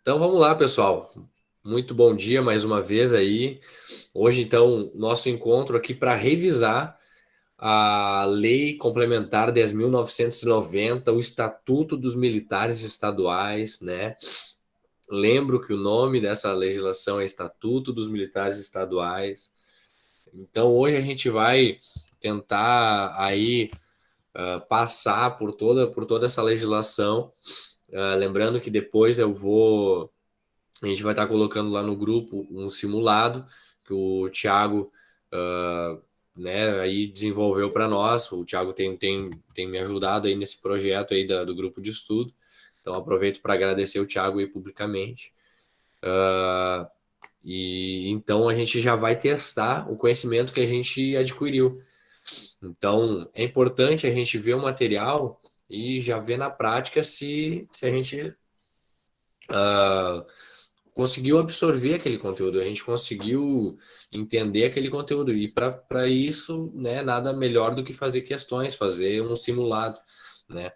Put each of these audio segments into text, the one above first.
Então vamos lá, pessoal. Muito bom dia mais uma vez aí. Hoje, então, nosso encontro aqui para revisar a Lei Complementar 10.990, o Estatuto dos Militares Estaduais, né? Lembro que o nome dessa legislação é Estatuto dos Militares Estaduais. Então, hoje a gente vai tentar aí passar por toda essa legislação. Lembrando que depois a gente vai estar colocando lá no grupo um simulado que o Thiago, uh, né, aí desenvolveu para nós. O Thiago tem me ajudado aí nesse projeto aí do grupo de estudo. Então aproveito para agradecer o Thiago aí publicamente. E então a gente já vai testar o conhecimento que a gente adquiriu. Então é importante a gente ver o material e já ver na prática se a gente conseguiu absorver aquele conteúdo, a gente conseguiu entender aquele conteúdo. E para isso, né, nada melhor do que fazer questões, fazer um simulado, né?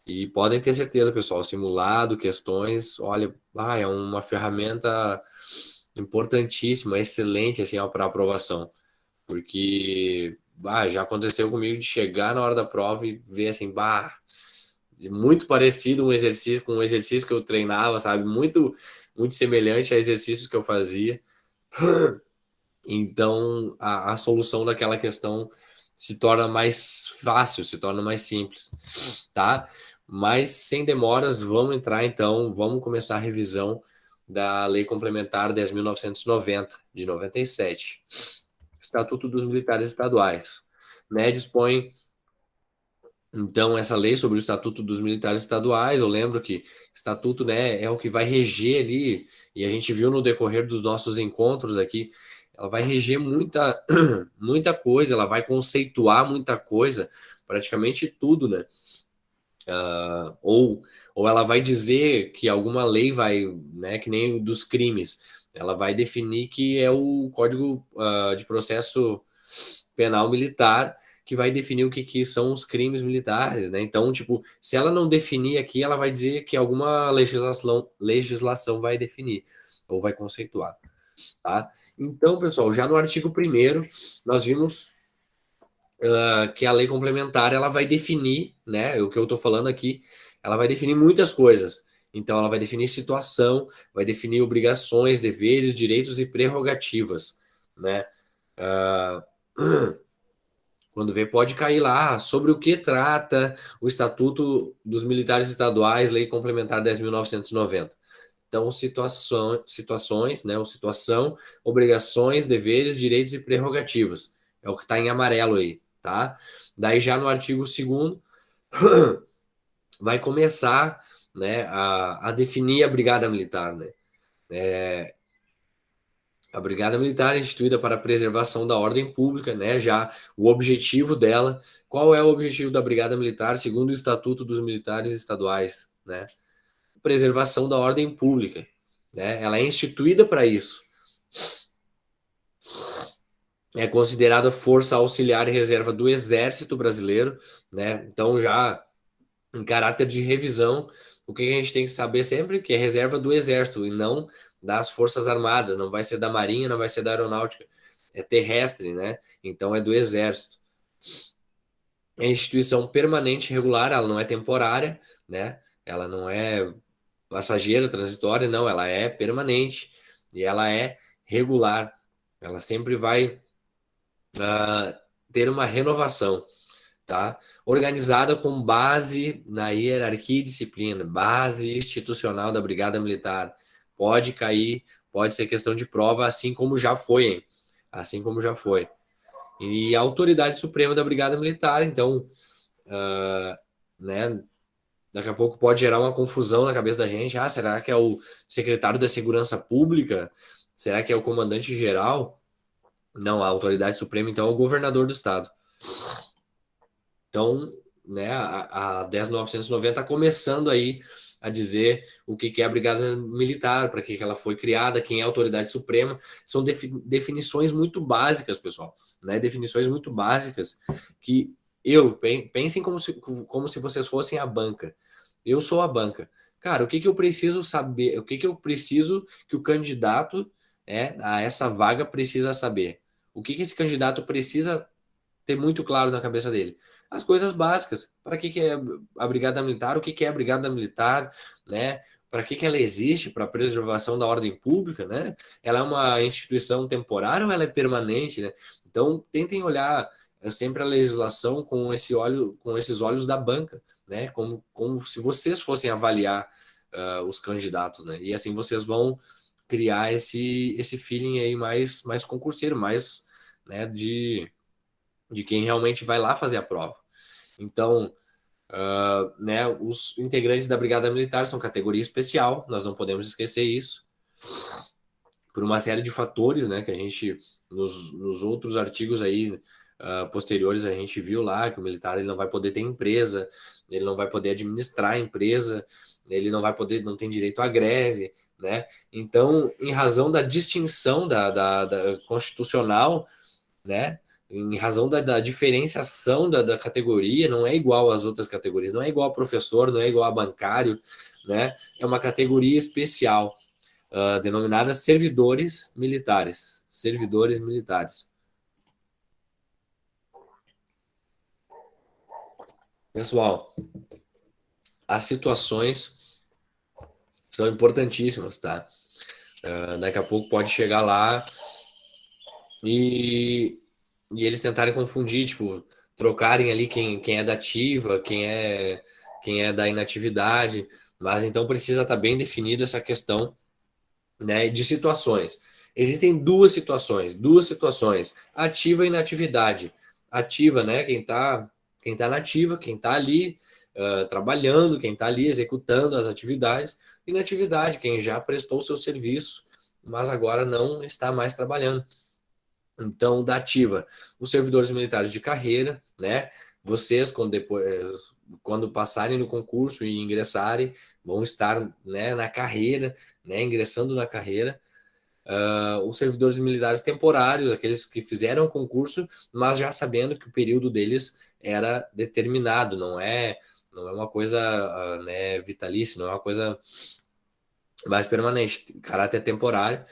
E podem ter certeza, pessoal, simulado, questões, olha, é uma ferramenta importantíssima, excelente assim, para aprovação, porque já aconteceu comigo de chegar na hora da prova e ver assim, muito parecido um exercício com um exercício que eu treinava, sabe? Muito semelhante a exercícios que eu fazia. Então, a solução daquela questão se torna mais fácil, se torna mais simples, tá? Mas sem demoras, vamos entrar então, vamos começar a revisão da Lei Complementar 10.990 de 97, Estatuto dos Militares Estaduais, né? Dispõe então, essa lei sobre o Estatuto dos Militares Estaduais, eu lembro que estatuto, né, é o que vai reger ali, e a gente viu no decorrer dos nossos encontros aqui, ela vai reger muita, muita coisa, ela vai conceituar muita coisa, praticamente tudo, né? Ou, ou ela vai dizer que alguma lei vai, né, que nem o dos crimes, ela vai definir que é o Código de Processo Penal Militar que vai definir o que são os crimes militares, né? Então, tipo, se ela não definir aqui, ela vai dizer que alguma legislação vai definir ou vai conceituar, tá? Então, pessoal, já no artigo 1º, nós vimos que a lei complementar ela vai definir, né? O que eu estou falando aqui, ela vai definir muitas coisas. Então, ela vai definir situação, vai definir obrigações, deveres, direitos e prerrogativas, né? Quando vê, pode cair lá sobre o que trata o Estatuto dos Militares Estaduais, Lei Complementar 10.990. Então, situações, né? Ou situação, obrigações, deveres, direitos e prerrogativas. É o que está em amarelo aí, tá? Daí já no artigo 2º vai começar, né, a definir a Brigada Militar, né? A Brigada Militar é instituída para a preservação da ordem pública, né? Já o objetivo dela, qual é o objetivo da Brigada Militar, segundo o Estatuto dos Militares Estaduais, né? Preservação da ordem pública, né? Ela é instituída para isso. É considerada força auxiliar e reserva do Exército Brasileiro, né? Então já em caráter de revisão, o que a gente tem que saber sempre que é reserva do Exército e não das Forças Armadas, não vai ser da Marinha, não vai ser da Aeronáutica, é terrestre, né? Então é do Exército. É instituição permanente e regular, ela não é temporária, né? Ela não é passageira, transitória, não, ela é permanente e ela é regular. Ela sempre vai ter uma renovação, tá? Organizada com base na hierarquia e disciplina, base institucional da Brigada Militar. Pode cair, pode ser questão de prova, assim como já foi, hein? Assim como já foi. E a autoridade suprema da Brigada Militar, então, né? Daqui a pouco pode gerar uma confusão na cabeça da gente. Ah, será que é o secretário da Segurança Pública? Será que é o comandante geral? Não, a autoridade suprema, então, é o governador do estado. Então, né, a 10.990 está começando aí a dizer o que é a Brigada Militar, para que ela foi criada, quem é a autoridade suprema. São definições muito básicas, pessoal, né? Definições muito básicas que pensem como se vocês fossem a banca. Eu sou a banca. Cara, o que que eu preciso saber? O que que eu preciso que o candidato a essa vaga precisa saber? O que que esse candidato precisa ter muito claro na cabeça dele? As coisas básicas. Para que que é a Brigada Militar? O que que é a Brigada Militar, né? Para que que ela existe? Para a preservação da ordem pública, né? Ela é uma instituição temporária ou ela é permanente, né? Então, tentem olhar sempre a legislação com esse olho, com esses olhos da banca, né? Como se vocês fossem avaliar os candidatos, né? E assim vocês vão criar esse feeling aí mais concurseiro, mais, né, de quem realmente vai lá fazer a prova. Então, né, os integrantes da Brigada Militar são categoria especial, nós não podemos esquecer isso, por uma série de fatores, né, que a gente, nos outros artigos aí posteriores, a gente viu lá que o militar ele não vai poder ter empresa, ele não vai poder administrar a empresa, ele não vai poder, não tem direito à greve, né? Então, em razão da distinção da constitucional, né? Em razão da diferenciação da categoria, não é igual às outras categorias, não é igual a professor, não é igual a bancário, né? É uma categoria especial, denominada servidores militares. Servidores militares. Pessoal, as situações são importantíssimas, tá? Daqui a pouco pode chegar lá e, e eles tentarem confundir, tipo, trocarem ali quem é da ativa, quem é da inatividade, mas então precisa estar bem definido essa questão, né, de situações. Existem duas situações, ativa e inatividade. Ativa, né, quem tá nativa, quem tá ali trabalhando, quem tá ali executando as atividades, inatividade, quem já prestou o seu serviço, mas agora não está mais trabalhando. Então, da ativa, os servidores militares de carreira, né? Vocês, quando passarem no concurso e ingressarem, vão estar, né, na carreira, né, ingressando na carreira. Os servidores militares temporários, aqueles que fizeram o concurso, mas já sabendo que o período deles era determinado, não é uma coisa, né, vitalícia, não é uma coisa mais permanente, caráter temporário.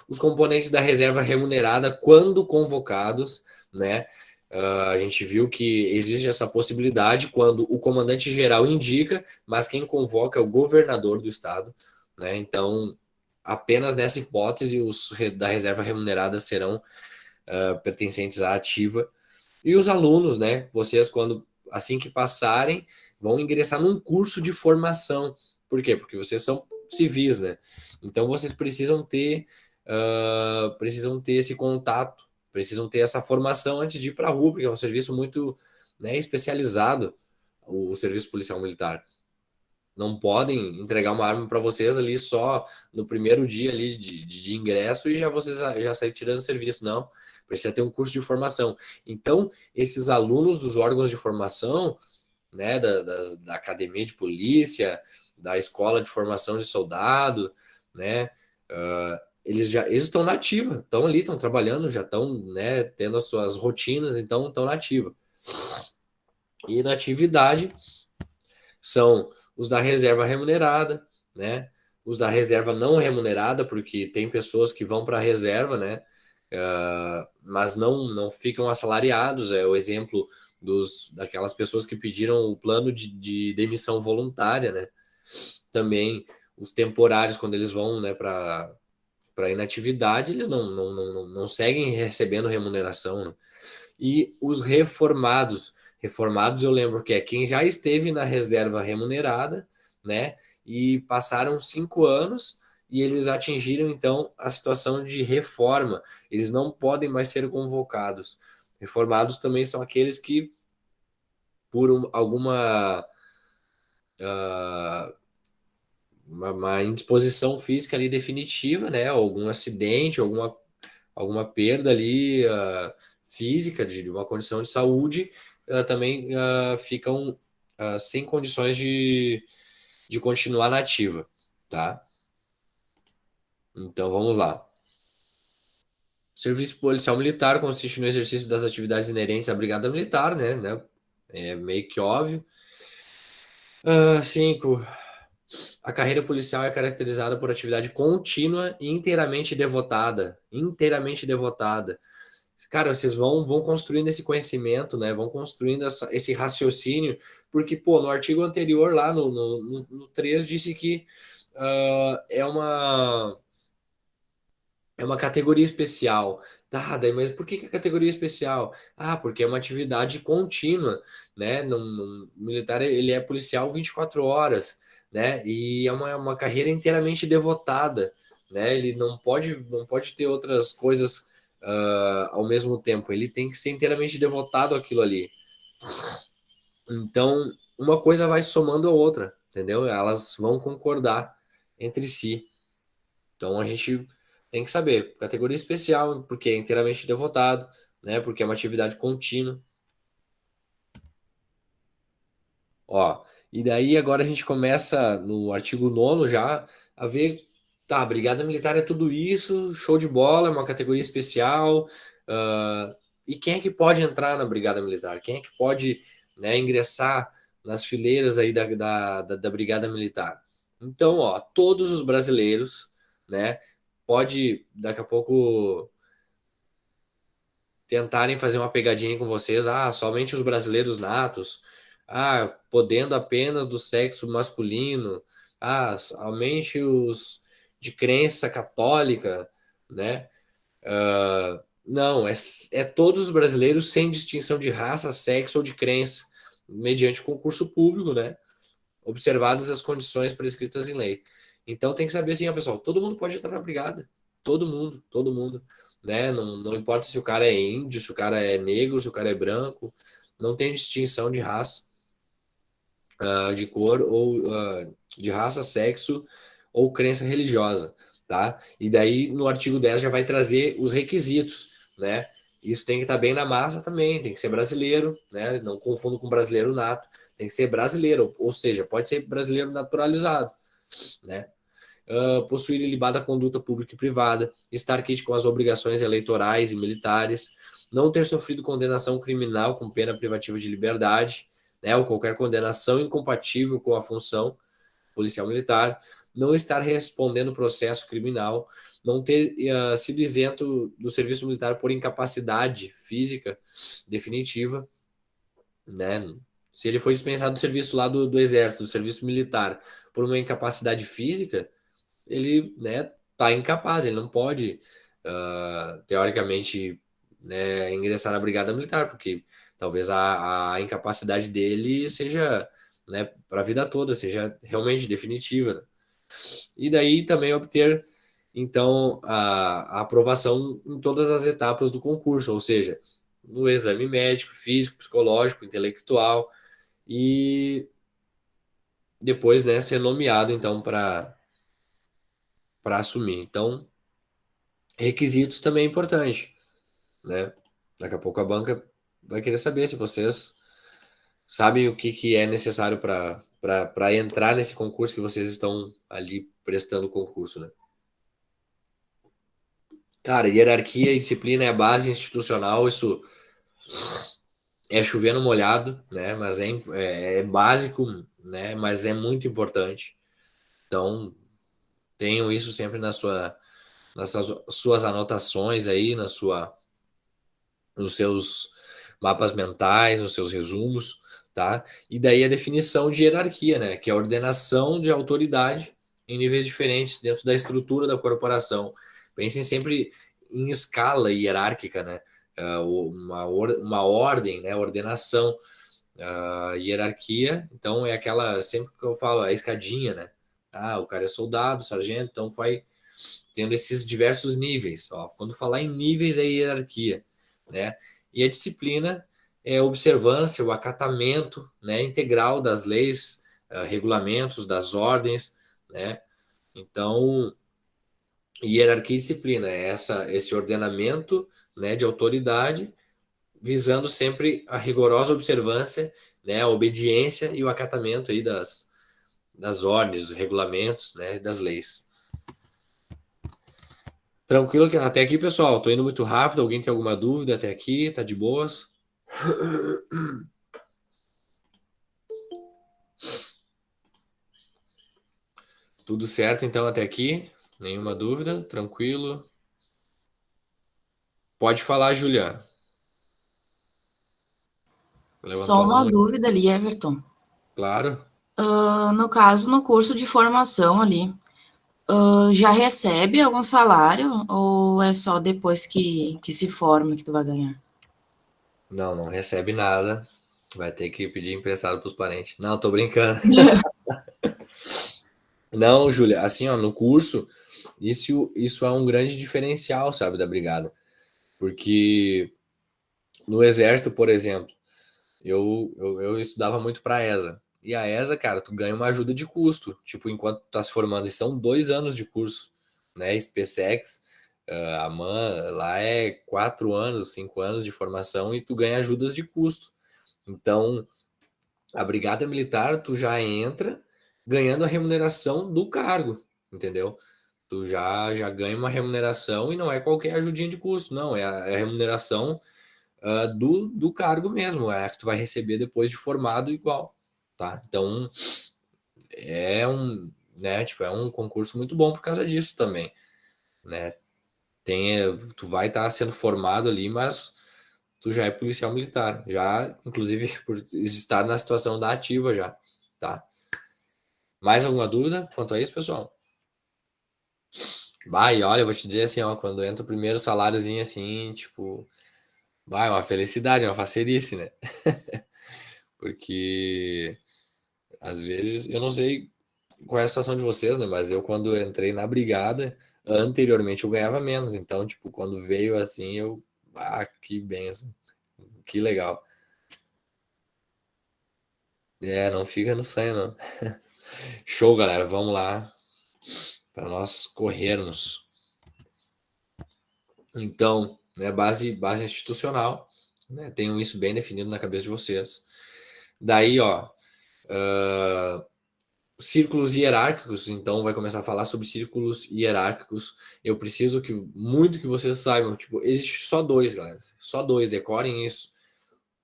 Os componentes da reserva remunerada, quando convocados, né? A gente viu que existe essa possibilidade quando o comandante-geral indica, mas quem convoca é o governador do estado, né? Então, apenas nessa hipótese, os da reserva remunerada serão pertencentes à ativa. E os alunos, né? Vocês, quando assim que passarem, vão ingressar num curso de formação. Por quê? Porque vocês são civis, né? Então vocês precisam ter esse contato, precisam ter essa formação antes de ir para a rua, porque é um serviço muito, né, especializado, o serviço policial militar. Não podem entregar uma arma para vocês ali só no primeiro dia ali de ingresso e já vocês já sair tirando serviço, não. Precisa ter um curso de formação. Então, esses alunos dos órgãos de formação, né, da academia de polícia, da escola de formação de soldado, né, eles estão na ativa, estão ali, estão trabalhando, já estão, né, tendo as suas rotinas, então estão na ativa. E na atividade são os da reserva remunerada, né? Os da reserva não remunerada, porque tem pessoas que vão para a reserva, né? Mas não ficam assalariados. É o exemplo daquelas pessoas que pediram o plano de demissão voluntária, né? Também os temporários, quando eles vão, né, para inatividade, eles não seguem recebendo remuneração, né? E os reformados. Reformados, eu lembro que é quem já esteve na reserva remunerada, né? E passaram 5 anos e eles atingiram então a situação de reforma. Eles não podem mais ser convocados. Reformados também são aqueles que, por alguma uma indisposição física ali definitiva, né? Algum acidente, alguma perda ali física de uma condição de saúde, também ficam sem condições de continuar na ativa, tá? Então vamos lá. O serviço policial militar consiste no exercício das atividades inerentes à brigada militar, né? É meio que óbvio. 5. A carreira policial é caracterizada por atividade contínua e inteiramente devotada. Inteiramente devotada. Cara, vocês vão construindo esse conhecimento, né? Vão construindo esse raciocínio, porque, pô, no artigo anterior, lá no 3, disse que é uma categoria especial. Tá, daí, mas por que é categoria especial? Ah, porque é uma atividade contínua, né? O militar, ele é policial 24 horas, né? E é uma carreira inteiramente devotada, né? Ele não pode ter outras coisas ao mesmo tempo. Ele tem que ser inteiramente devotado àquilo ali. Então, uma coisa vai somando a outra, entendeu? Elas vão concordar entre si. Então a gente tem que saber, categoria especial, porque é inteiramente devotado, né? Porque é uma atividade contínua. Ó, e daí agora a gente começa no artigo 9º já a ver, tá, a Brigada Militar é tudo isso, show de bola, é uma categoria especial. E quem é que pode entrar na Brigada Militar? Quem é que pode, né, ingressar nas fileiras aí da Brigada Militar? Então, ó, todos os brasileiros, né, pode daqui a pouco tentarem fazer uma pegadinha com vocês, somente os brasileiros natos, podendo apenas do sexo masculino, somente os de crença católica, né? Não, é todos os brasileiros sem distinção de raça, sexo ou de crença, mediante concurso público, né? Observadas as condições prescritas em lei. Então tem que saber assim, ó, pessoal, todo mundo pode entrar na brigada. Todo mundo, né? Não importa se o cara é índio, se o cara é negro, se o cara é branco, não tem distinção de raça, de cor ou de raça, sexo ou crença religiosa, tá? E daí no artigo 10 já vai trazer os requisitos, né? Isso tem que estar bem na massa também, tem que ser brasileiro, né? Não confundo com brasileiro nato, tem que ser brasileiro, ou seja, pode ser brasileiro naturalizado, né? Possuir ilibada conduta pública e privada, estar quite com as obrigações eleitorais e militares, não ter sofrido condenação criminal com pena privativa de liberdade, né, ou qualquer condenação incompatível com a função policial militar, não estar respondendo processo criminal, não ter sido isento do serviço militar por incapacidade física definitiva, né? Se ele foi dispensado do serviço lá do exército, do serviço militar, por uma incapacidade física, ele, né, tá incapaz, ele não pode, teoricamente, né, ingressar na brigada militar, porque talvez a incapacidade dele seja, né, para a vida toda, seja realmente definitiva, né? E daí também obter, então, a aprovação em todas as etapas do concurso, ou seja, no exame médico, físico, psicológico, intelectual, e depois, né, ser nomeado, então, para assumir. Então, requisitos também é importante, né? Daqui a pouco a banca vai querer saber se vocês sabem o que é necessário para entrar nesse concurso que vocês estão ali prestando o concurso, né? Cara, hierarquia e disciplina é a base institucional, isso é chover no molhado, né? Mas é básico, né? Mas é muito importante. Então, tenham isso sempre nas suas anotações aí, nos seus mapas mentais, nos seus resumos, tá? E daí a definição de hierarquia, né? Que é a ordenação de autoridade em níveis diferentes dentro da estrutura da corporação. Pensem sempre em escala hierárquica, né? Uma ordem, né? Ordenação, hierarquia. Então é aquela, sempre que eu falo, a escadinha, né? O cara é soldado, sargento, então vai tendo esses diversos níveis. Ó, quando falar em níveis é hierarquia, né? E a disciplina é a observância, o acatamento, né, integral das leis, regulamentos, das ordens, né? Então, hierarquia e disciplina é esse ordenamento, né, de autoridade, visando sempre a rigorosa observância, né, a obediência e o acatamento aí das ordens, dos regulamentos, né, das leis. Tranquilo até aqui, pessoal. Tô indo muito rápido. Alguém tem alguma dúvida até aqui? Tá de boas? Tudo certo então até aqui? Nenhuma dúvida? Tranquilo? Pode falar, Julia. Só Levantou a uma mão aí. dúvida ali, Everton. Claro. No caso, no curso de formação ali, já recebe algum salário ou é só depois que se forma que tu vai ganhar? Não, não recebe nada. Vai ter que pedir emprestado pros parentes. Não, tô brincando. Não, Júlia, assim, ó, no curso, isso é um grande diferencial, sabe, da brigada. Porque no exército, por exemplo, eu estudava muito pra ESA. E a ESA, cara, tu ganha uma ajuda de custo. Tipo, enquanto tu tá se formando, e são 2 anos de curso, né? SpaceX, a MAN, lá é 4 anos, 5 anos de formação e tu ganha ajudas de custo. Então, a Brigada Militar, tu já entra ganhando a remuneração do cargo, entendeu? Tu já ganha uma remuneração e não é qualquer ajudinha de custo, não, é a remuneração do cargo mesmo, é a que tu vai receber depois de formado igual, tá? Então, é um, né, tipo, é um concurso muito bom por causa disso também, né? Tu vai estar sendo formado ali, mas tu já é policial militar, já, inclusive, por estar na situação da ativa já, tá? Mais alguma dúvida quanto a isso, pessoal? Vai, olha, eu vou te dizer assim, ó, quando entra o primeiro saláriozinho assim, tipo, vai, é uma felicidade, é uma facerice, né? Porque às vezes, eu não sei qual é a situação de vocês, né? Mas eu, quando entrei na brigada, anteriormente eu ganhava menos. Então, tipo, quando veio assim, que benção, que legal. É, não fica no sonho, não. Show, galera, vamos lá para nós corrermos. Então, né, base institucional, né? Tenham isso bem definido na cabeça de vocês. Daí, ó, círculos hierárquicos, então vai começar a falar sobre círculos hierárquicos. Eu preciso que muito que vocês saibam, tipo, existe só dois, galera. Só dois, decorem isso.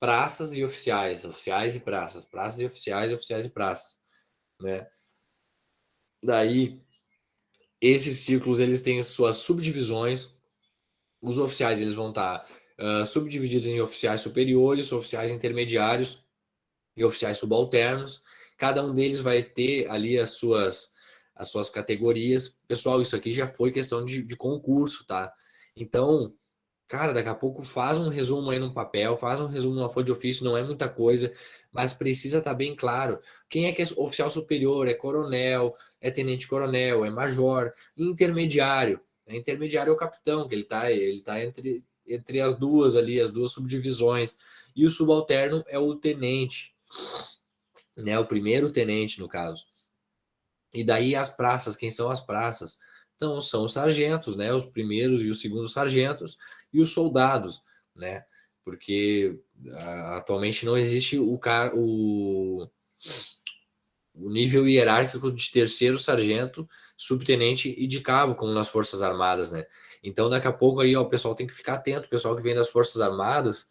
Praças e oficiais, oficiais e praças, praças e oficiais, oficiais e praças, né? Daí, esses círculos eles têm suas subdivisões. Os oficiais eles vão estar subdivididos em oficiais superiores, oficiais intermediários e oficiais subalternos. Cada um deles vai ter ali as suas categorias. Pessoal, isso aqui já foi questão de concurso, tá? Então, cara, daqui a pouco faz um resumo aí num papel, faz um resumo numa folha de ofício, não é muita coisa, mas precisa estar bem claro. Quem é que é oficial superior? É coronel, é tenente-coronel, é major, intermediário. Intermediário é o capitão, que ele tá entre as duas ali, as duas subdivisões. E o subalterno é o tenente, né? O primeiro tenente, no caso. E daí as praças, quem são as praças? Então, são os sargentos, né? Os primeiros e os segundos sargentos e os soldados, né? Porque atualmente não existe o nível hierárquico de terceiro sargento, subtenente e de cabo, como nas Forças Armadas, né? Então, daqui a pouco aí, ó, o pessoal tem que ficar atento, o pessoal que vem das Forças Armadas,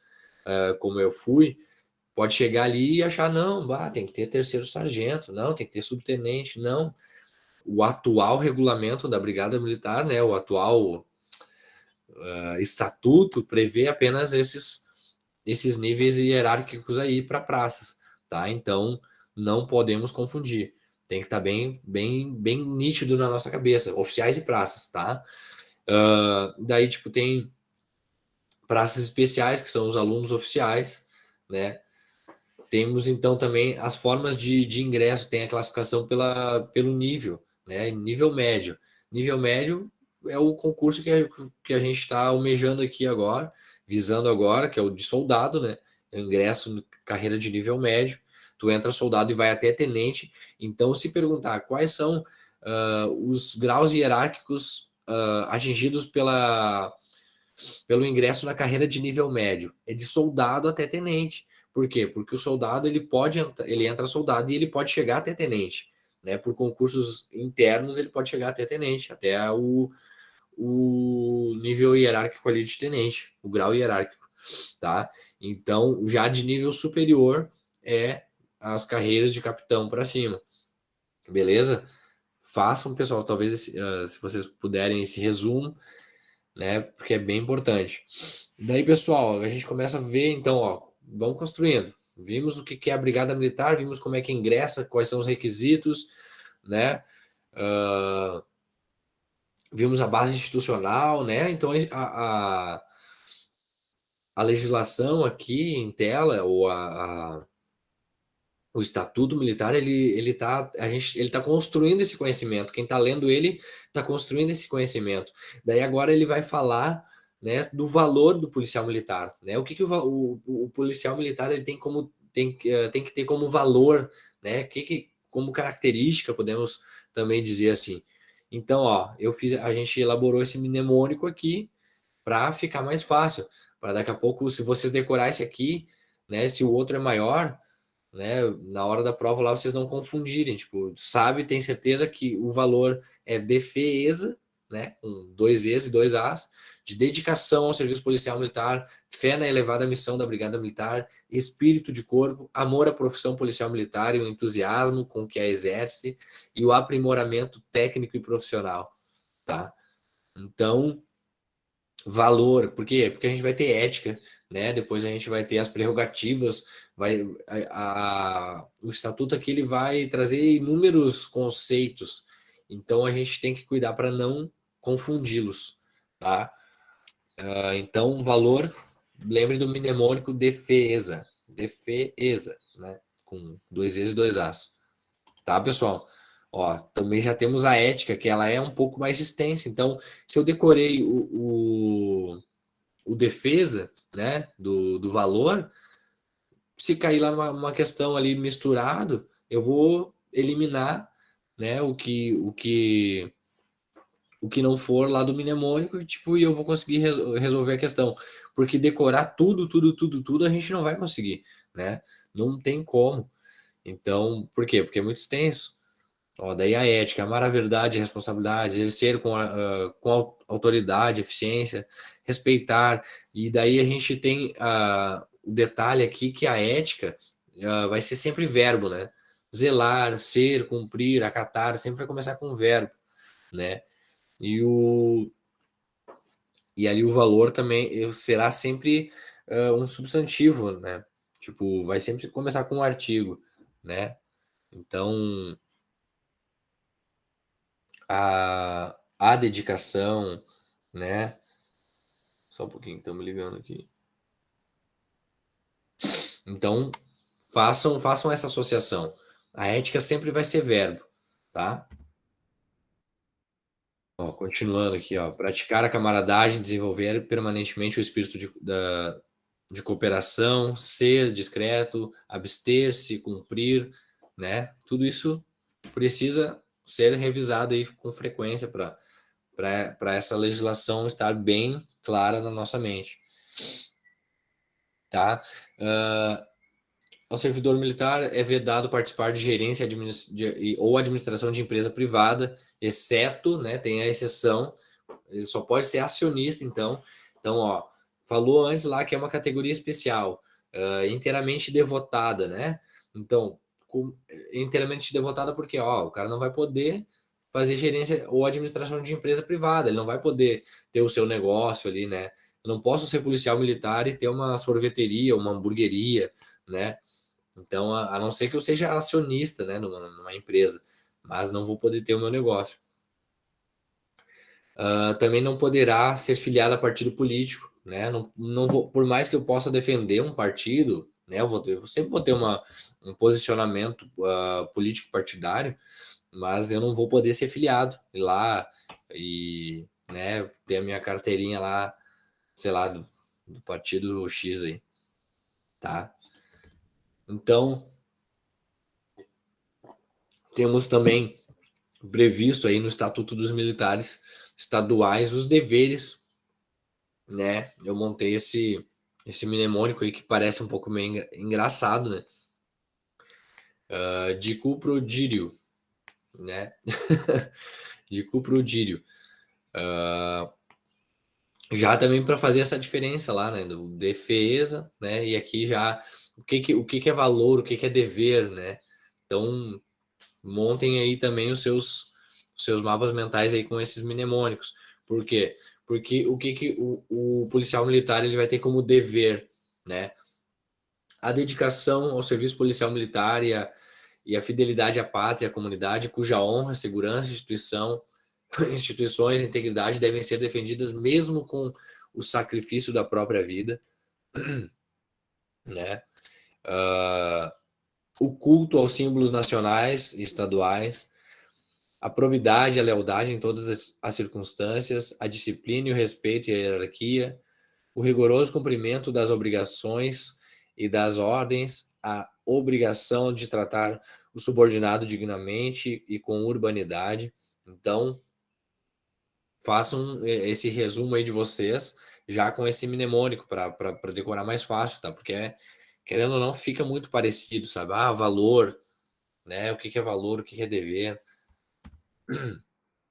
como eu fui, pode chegar ali e achar, não, tem que ter terceiro sargento, não, tem que ter subtenente, não. O atual regulamento da Brigada Militar, né, o atual estatuto prevê apenas esses níveis hierárquicos aí para praças, tá? Então não podemos confundir. Tem que estar bem nítido na nossa cabeça, oficiais e praças, tá? Daí tipo tem praças especiais que são os alunos oficiais, né? Temos então também as formas de ingresso, tem a classificação pelo nível, né? Nível médio. Nível médio é o concurso que a gente está almejando aqui agora, visando agora, que é o de soldado, né? É o ingresso na carreira de nível médio. Tu entra soldado e vai até tenente. Então, se perguntar quais são os graus hierárquicos atingidos pelo ingresso na carreira de nível médio. É de soldado até tenente. Por quê? Porque o soldado ele entra soldado e ele pode chegar até tenente. Né? Por concursos internos, ele pode chegar até tenente, até o nível hierárquico ali de tenente, o grau hierárquico. Tá? Então, já de nível superior é as carreiras de capitão para cima. Beleza? façam, pessoal, talvez se vocês puderem esse resumo, né? Porque é bem importante. Daí, pessoal, a gente começa a ver, então, ó, vamos construindo. Vimos o que é a Brigada Militar, vimos como é que ingressa, quais são os requisitos, né? Uh, vimos a base institucional, né? Então, a legislação aqui em tela, ou o Estatuto Militar, ele tá construindo esse conhecimento. Quem está lendo ele está construindo esse conhecimento. Daí agora ele vai falar, né, do valor do policial militar, né? O que, que o policial militar ele tem que ter como valor, né? Como característica, podemos também dizer assim. Então, ó, a gente elaborou esse mnemônico aqui para ficar mais fácil, para daqui a pouco, se vocês decorar esse aqui, né, se o outro é maior, né, na hora da prova lá vocês não confundirem, tipo, sabe, tem certeza que o valor é defesa, né, com dois E's e dois A's, de dedicação ao serviço policial militar, fé na elevada missão da Brigada Militar, espírito de corpo, amor à profissão policial militar e o entusiasmo com que a exerce e o aprimoramento técnico e profissional, tá? Então, valor, por quê? Porque a gente vai ter ética, né? Depois a gente vai ter as prerrogativas, o estatuto aqui ele vai trazer inúmeros conceitos, então a gente tem que cuidar para não confundi-los, tá? Então, valor, lembre do mnemônico defesa, defesa, né? Com dois E's e dois A's, tá, pessoal? Ó, também já temos a ética, que ela é um pouco mais extensa, então, se eu decorei o defesa, né, do valor, se cair lá numa questão ali misturado, eu vou eliminar, né, o que não for lá do mnemônico, tipo, e eu vou conseguir resolver a questão. Porque decorar tudo, a gente não vai conseguir, né? Não tem como. Então, por quê? Porque é muito extenso. Ó, daí a ética, amar a verdade, a responsabilidade, exercer com autoridade, eficiência, respeitar. E daí a gente tem o detalhe aqui que a ética vai ser sempre verbo, né? Zelar, ser, cumprir, acatar, sempre vai começar com verbo, né? E, e ali o valor também será sempre um substantivo, né? Tipo, vai sempre começar com um artigo, né? Então, a dedicação, né? Só um pouquinho, estão me ligando aqui. Então, façam essa associação. A ética sempre vai ser verbo, tá? Ó, continuando aqui, ó. Praticar a camaradagem, desenvolver permanentemente o espírito de cooperação, ser discreto, abster-se, cumprir, né? Tudo isso precisa ser revisado aí com frequência para essa legislação estar bem clara na nossa mente, tá? Ao servidor militar é vedado participar de gerência ou administração de empresa privada, exceto, né, tem a exceção, ele só pode ser acionista, então. Então, ó, falou antes lá que é uma categoria especial, inteiramente devotada, né? Então, inteiramente devotada porque, ó, o cara não vai poder fazer gerência ou administração de empresa privada, ele não vai poder ter o seu negócio ali, né? Eu não posso ser policial militar e ter uma sorveteria, uma hamburgueria, né? Então, a não ser que eu seja acionista, né, numa empresa, mas não vou poder ter o meu negócio. Também não poderá ser filiado a partido político, né? Não vou, por mais que eu possa defender um partido, né? Eu sempre vou ter um posicionamento político partidário, mas eu não vou poder ser filiado ir lá e, né, ter a minha carteirinha lá, sei lá, do partido X aí, tá? Então, temos também previsto aí no Estatuto dos Militares Estaduais os deveres, né? Eu montei esse mnemônico aí que parece um pouco meio engraçado, né? De cuprodírio, né? De cuprodírio. Já também para fazer essa diferença lá, né? Do defesa, né? E aqui já o que é valor, o que é dever, né? Então montem aí também os seus seus mapas mentais aí com esses mnemônicos. Por quê? Porque o que o policial militar ele vai ter como dever, né? A dedicação ao serviço policial militar e a fidelidade à pátria e à comunidade, cuja honra, segurança, instituições e integridade devem ser defendidas mesmo com o sacrifício da própria vida, né? O culto aos símbolos nacionais e estaduais, a probidade e a lealdade em todas as circunstâncias, a disciplina e o respeito e a hierarquia, o rigoroso cumprimento das obrigações e das ordens, a obrigação de tratar o subordinado dignamente e com urbanidade. Então, façam esse resumo aí de vocês já com esse mnemônico para decorar mais fácil, tá? Porque, querendo ou não, fica muito parecido, sabe? Ah, valor, né? O que é valor, o que é dever.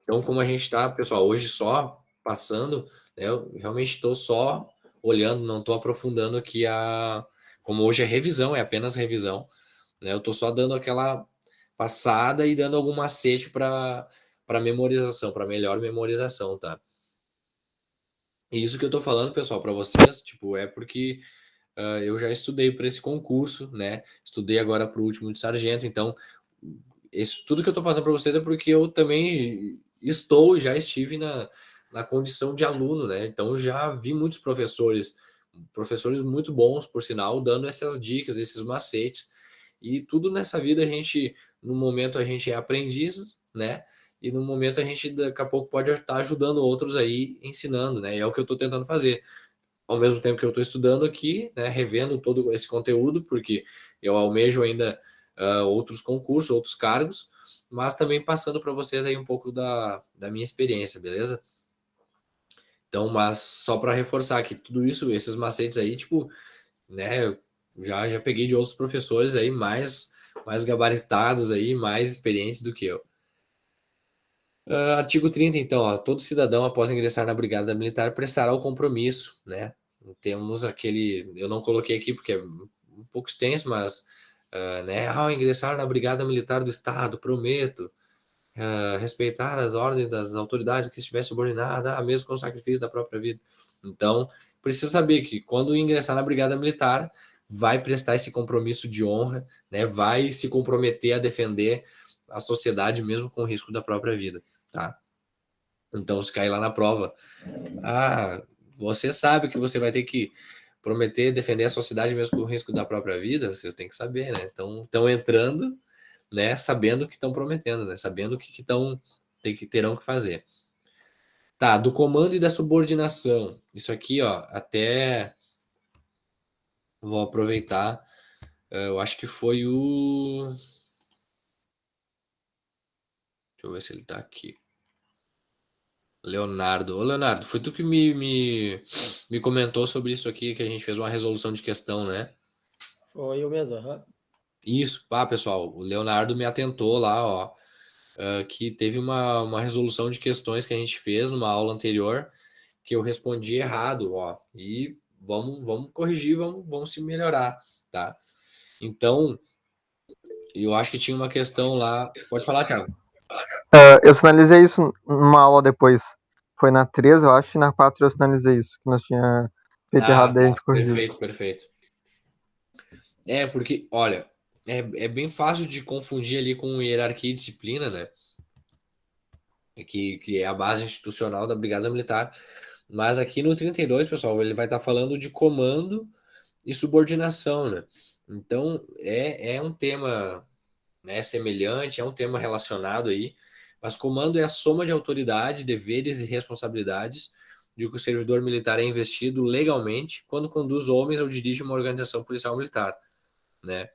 Então, como a gente está, pessoal, hoje só passando, né, eu realmente estou só olhando, não estou aprofundando aqui a. Como hoje é revisão, é apenas revisão, né? Eu estou só dando aquela passada e dando algum macete para memorização, para melhor memorização, tá? E isso que eu estou falando, pessoal, para vocês, tipo, é porque eu já estudei para esse concurso, né? Estudei agora para o último de sargento, então tudo que eu estou passando para vocês é porque eu também estou e já estive na condição de aluno, né? Então já vi muitos professores muito bons, por sinal, dando essas dicas, esses macetes. E tudo nessa vida no momento a gente é aprendiz, né? E no momento a gente daqui a pouco pode estar ajudando outros aí, ensinando, né? E é o que eu estou tentando fazer ao mesmo tempo que eu estou estudando aqui, né, revendo todo esse conteúdo, porque eu almejo ainda outros concursos, outros cargos, mas também passando para vocês aí um pouco da minha experiência, beleza? Então, mas só para reforçar que tudo isso, esses macetes aí, tipo, né, eu já peguei de outros professores aí mais gabaritados aí, mais experientes do que eu. Artigo 30, então, ó, todo cidadão, após ingressar na Brigada Militar, prestará o compromisso, né? Temos aquele, eu não coloquei aqui porque é um pouco extenso, mas, né, ao ingressar na Brigada Militar do Estado, prometo respeitar as ordens das autoridades que estiver subordinada, mesmo com o sacrifício da própria vida. Então, precisa saber que quando ingressar na Brigada Militar, vai prestar esse compromisso de honra, né? Vai se comprometer a defender a sociedade mesmo com o risco da própria vida, tá? Então, se cair lá na prova, você sabe que você vai ter que prometer defender a sociedade mesmo com o risco da própria vida, vocês têm que saber, né? Então, estão entrando, né, sabendo o que estão prometendo, né? Sabendo o que terão que fazer. Tá, do comando e da subordinação. Isso aqui, ó, até vou aproveitar. Eu acho que foi o. Deixa eu ver se ele tá aqui. Leonardo. Ô, Leonardo, foi tu que me comentou sobre isso aqui, que a gente fez uma resolução de questão, né? Foi eu mesmo, aham. Isso, pessoal, o Leonardo me atentou lá, ó, que teve uma resolução de questões que a gente fez numa aula anterior, que eu respondi errado, ó, e vamos corrigir, vamos se melhorar, tá? Então, eu acho que tinha uma questão lá. Pode falar, Thiago. Eu sinalizei isso numa aula depois. Foi na 3, eu acho, e na 4 eu sinalizei isso, que nós tinha feito errado, daí a Tá. gente corrigiu. Perfeito, perfeito. Porque, olha, é bem fácil de confundir ali com hierarquia e disciplina, né? Que é a base institucional da Brigada Militar. Mas aqui no 32, pessoal, ele vai estar falando de comando e subordinação, né? Então, é um tema, né, semelhante, é um tema relacionado aí, mas comando é a soma de autoridade, deveres e responsabilidades de que o servidor militar é investido legalmente quando conduz homens ou dirige uma organização policial militar, né?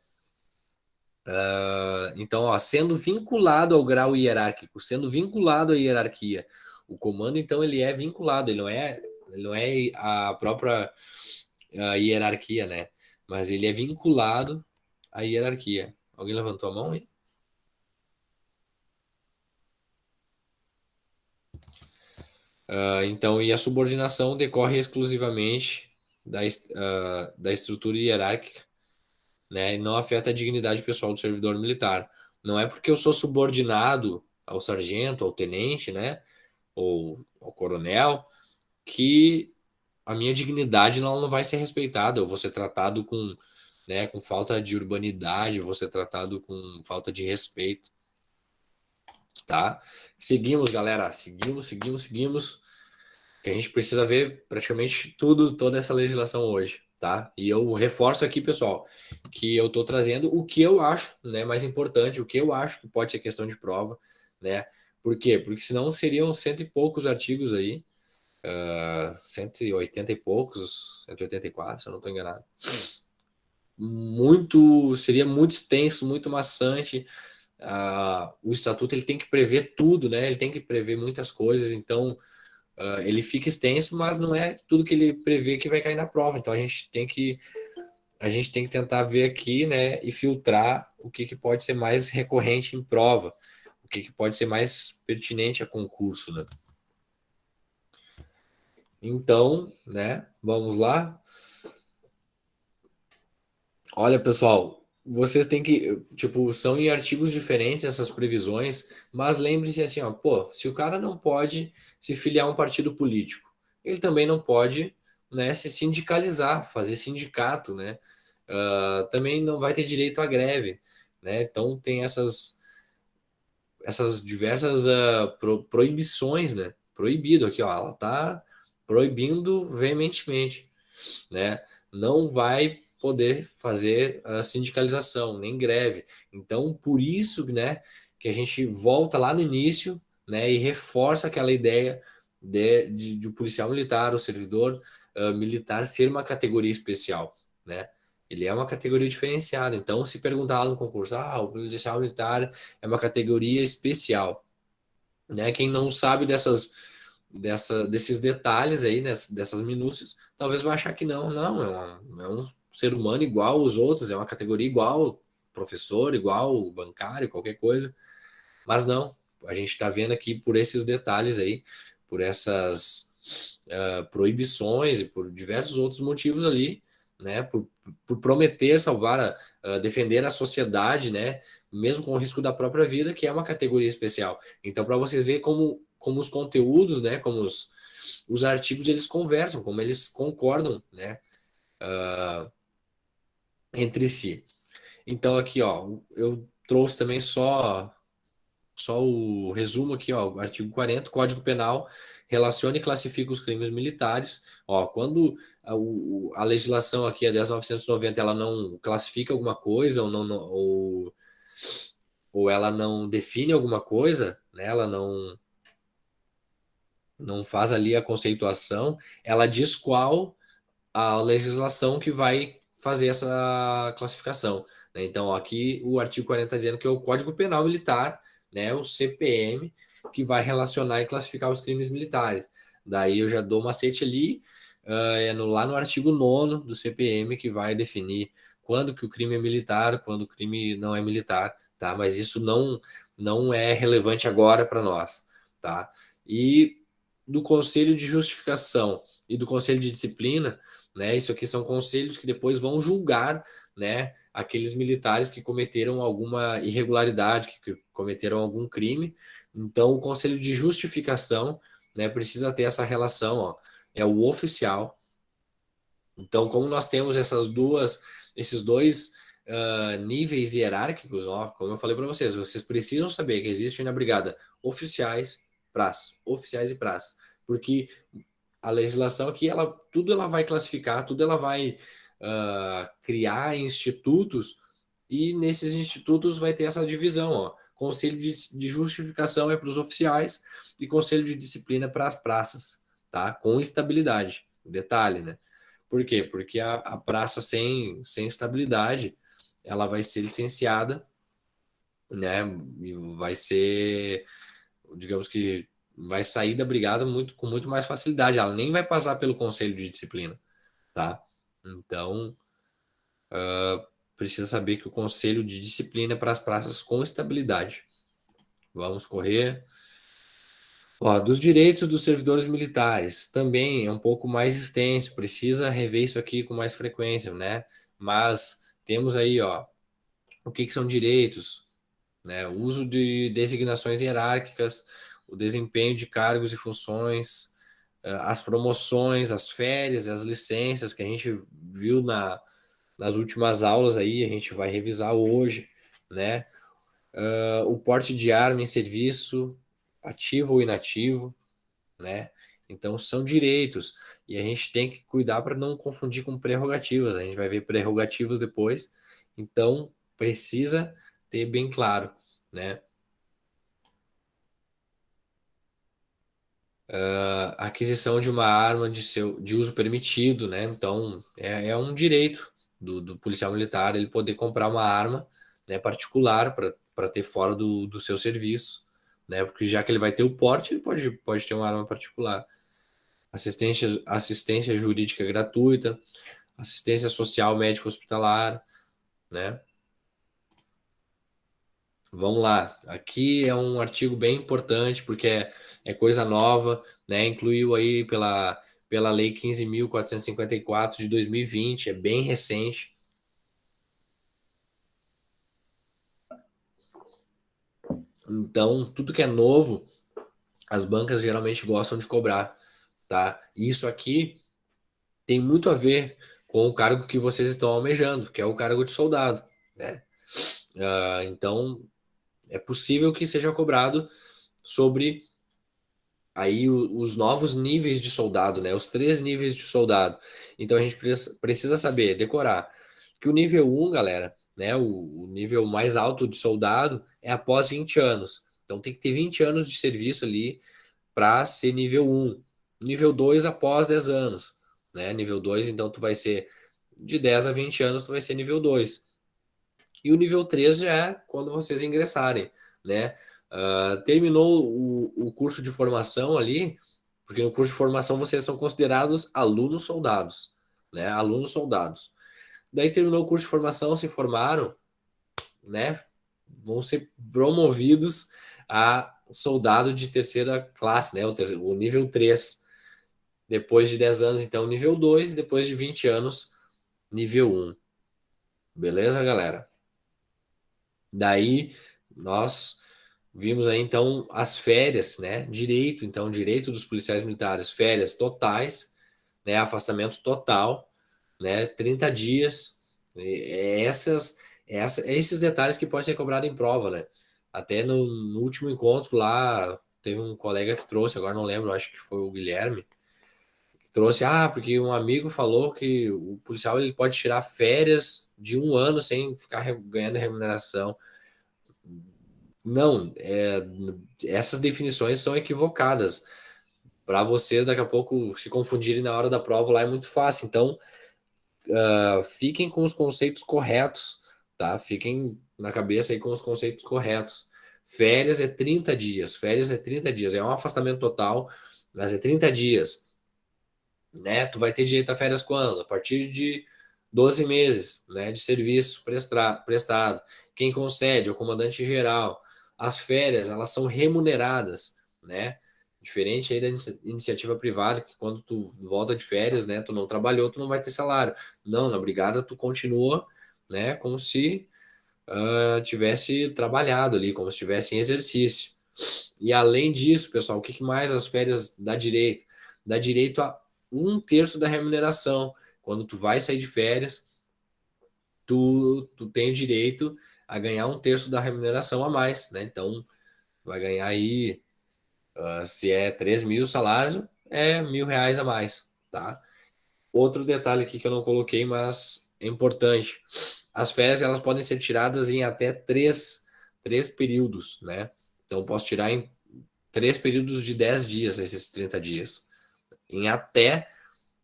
Então, ó, sendo vinculado ao grau hierárquico, sendo vinculado à hierarquia, o comando, então, ele é vinculado, ele não é a própria hierarquia, né? Mas ele é vinculado à hierarquia. Alguém levantou a mão aí? Então, e a subordinação decorre exclusivamente da estrutura hierárquica, né? E não afeta a dignidade pessoal do servidor militar. Não é porque eu sou subordinado, ao sargento, ao tenente, né, ou ao coronel, que a minha dignidade não vai ser respeitada, eu vou ser tratado com, né, com falta de urbanidade, vou ser tratado com falta de respeito, tá? Seguimos, galera, seguimos, que a gente precisa ver praticamente tudo, toda essa legislação hoje, tá? E eu reforço aqui, pessoal, que eu tô trazendo o que eu acho, né, mais importante, o que eu acho que pode ser questão de prova, né? Por quê? Porque senão seriam cento e poucos artigos aí, 180 e poucos, 184, se eu não estou enganado. Seria muito extenso, muito maçante. O estatuto ele tem que prever tudo, né? Ele tem que prever muitas coisas, então ele fica extenso, mas não é tudo que ele prevê que vai cair na prova. Então a gente tem que tentar ver aqui, né, e filtrar o que pode ser mais recorrente em prova, o que pode ser mais pertinente a concurso, né? Então, né, vamos lá. Olha, pessoal, vocês têm que, tipo, são em artigos diferentes essas previsões, mas lembre-se assim, ó, pô, se o cara não pode se filiar a um partido político, ele também não pode, né, se sindicalizar, fazer sindicato, né? Também não vai ter direito à greve, né? Então tem essas diversas proibições, né? Proibido aqui, ó, ela tá proibindo veementemente, né? Não vai poder fazer a sindicalização, nem greve. Então, por isso, né, que a gente volta lá no início, né, e reforça aquela ideia de o policial militar, o servidor militar ser uma categoria especial, né? Ele é uma categoria diferenciada. Então, se perguntar lá no concurso, o policial militar é uma categoria especial, né? Quem não sabe desses detalhes aí, né, dessas minúcias, talvez vai achar que não, é um ser humano igual aos outros, é uma categoria igual, professor, igual bancário, qualquer coisa, mas não, a gente está vendo aqui por esses detalhes aí, por essas proibições e por diversos outros motivos ali, né, por prometer salvar, defender a sociedade, né, mesmo com o risco da própria vida, que é uma categoria especial. Então, para vocês verem como os conteúdos, né, como os artigos, eles conversam, como eles concordam, né, entre si. Então, aqui, ó, eu trouxe também só o resumo aqui, ó, o artigo 40, Código Penal relaciona e classifica os crimes militares. Ó, quando a legislação aqui, a 10.990, ela não classifica alguma coisa ou ela não define alguma coisa, né, ela não faz ali a conceituação, ela diz qual a legislação que vai fazer essa classificação, né? Então, aqui o artigo 40 está dizendo que é o Código Penal Militar, né, o CPM, que vai relacionar e classificar os crimes militares. Daí eu já dou uma macete ali, lá no artigo 9º do CPM, que vai definir quando que o crime é militar, quando o crime não é militar, tá? Mas isso não é relevante agora para nós, tá? E do Conselho de Justificação e do Conselho de Disciplina, né? Isso aqui são conselhos que depois vão julgar, né, aqueles militares que cometeram alguma irregularidade, que cometeram algum crime. Então, o Conselho de Justificação, né, precisa ter essa relação, ó, é o oficial. Então, como nós temos esses dois níveis hierárquicos, ó, como eu falei para vocês precisam saber que existe na brigada oficiais e praças, porque a legislação aqui, tudo ela vai classificar, tudo ela vai criar institutos, e nesses institutos vai ter essa divisão, ó. Conselho de justificação é para os oficiais e conselho de disciplina para as praças, tá? Com estabilidade. Detalhe, né? Por quê? Porque a praça sem estabilidade, ela vai ser licenciada, né? E vai ser, digamos que vai sair da brigada com muito mais facilidade. Ela nem vai passar pelo conselho de disciplina, tá? Então, precisa saber que o conselho de disciplina é para as praças com estabilidade. Vamos correr. Ó, dos direitos dos servidores militares, também é um pouco mais extenso, precisa rever isso aqui com mais frequência, né? Mas temos aí, ó, o que são direitos? né? O uso de designações hierárquicas, o desempenho de cargos e funções, as promoções, as férias, as licenças que a gente viu nas últimas aulas aí, a gente vai revisar hoje, né? O porte de arma em serviço, ativo ou inativo, né? Então são direitos e a gente tem que cuidar para não confundir com prerrogativas. A gente vai ver prerrogativas depois, então precisa ter bem claro, né? A aquisição de uma arma de uso permitido, né? Então é um direito do policial militar ele poder comprar uma arma, né, particular para ter fora do seu serviço, né? Porque já que ele vai ter o porte, ele pode ter uma arma particular. Assistência jurídica gratuita, assistência social médico hospitalar, né? Vamos lá. Aqui é um artigo bem importante porque é coisa nova, né? Incluiu aí pela Lei 15.454 de 2020, é bem recente. Então, tudo que é novo, as bancas geralmente gostam de cobrar, tá? E isso aqui tem muito a ver com o cargo que vocês estão almejando, que é o cargo de soldado, né? Então, é possível que seja cobrado sobre aí os novos níveis de soldado, né? Os 3 níveis de soldado. Então a gente precisa saber, decorar, que o nível 1, galera, né? O nível mais alto de soldado é após 20 anos. Então tem que ter 20 anos de serviço ali para ser nível 1. Nível 2 após 10 anos, né? Nível 2, então tu vai ser de 10 a 20 anos, tu vai ser nível 2. E o nível 3 já é quando vocês ingressarem, né? Terminou o curso de formação ali, porque no curso de formação vocês são considerados alunos soldados, né? Alunos soldados. Daí terminou o curso de formação, se formaram, né? Vão ser promovidos a soldado de terceira classe, né? O nível 3. Depois de 10 anos, então, nível 2, e depois de 20 anos, nível 1. Beleza, galera? Daí nós vimos aí então as férias, né? Direito, então, direito dos policiais militares, férias totais, né? Afastamento total, né? 30 dias. Esses detalhes que podem ser cobrados em prova, né? Até no último encontro lá, teve um colega que trouxe, agora não lembro, acho que foi o Guilherme, que trouxe, porque um amigo falou que o policial ele pode tirar férias de 1 ano sem ficar ganhando remuneração. Não, essas definições são equivocadas. Para vocês daqui a pouco se confundirem na hora da prova lá é muito fácil. Então, fiquem com os conceitos corretos, tá? Fiquem na cabeça aí com os conceitos corretos. Férias é 30 dias, férias é 30 dias, é um afastamento total, mas é 30 dias, né? Tu vai ter direito a férias quando? A partir de 12 meses, né, de serviço prestado. Quem concede é o comandante geral. As férias, elas são remuneradas, né? Diferente aí da iniciativa privada, que quando tu volta de férias, né, tu não trabalhou, tu não vai ter salário. Não, na brigada tu continua, né, como se tivesse trabalhado ali, como se estivesse em exercício. E além disso, pessoal, o que mais as férias dá direito? Dá direito a 1/3 da remuneração. Quando tu vai sair de férias, tu tem o direito a ganhar 1/3 da remuneração a mais, né? Então, vai ganhar aí, se é 3.000 salários, é R$ 1.000 a mais, tá? Outro detalhe aqui que eu não coloquei, mas é importante. As férias, elas podem ser tiradas em até três períodos, né? Então, eu posso tirar em 3 períodos de 10 dias, esses 30 dias. Em até,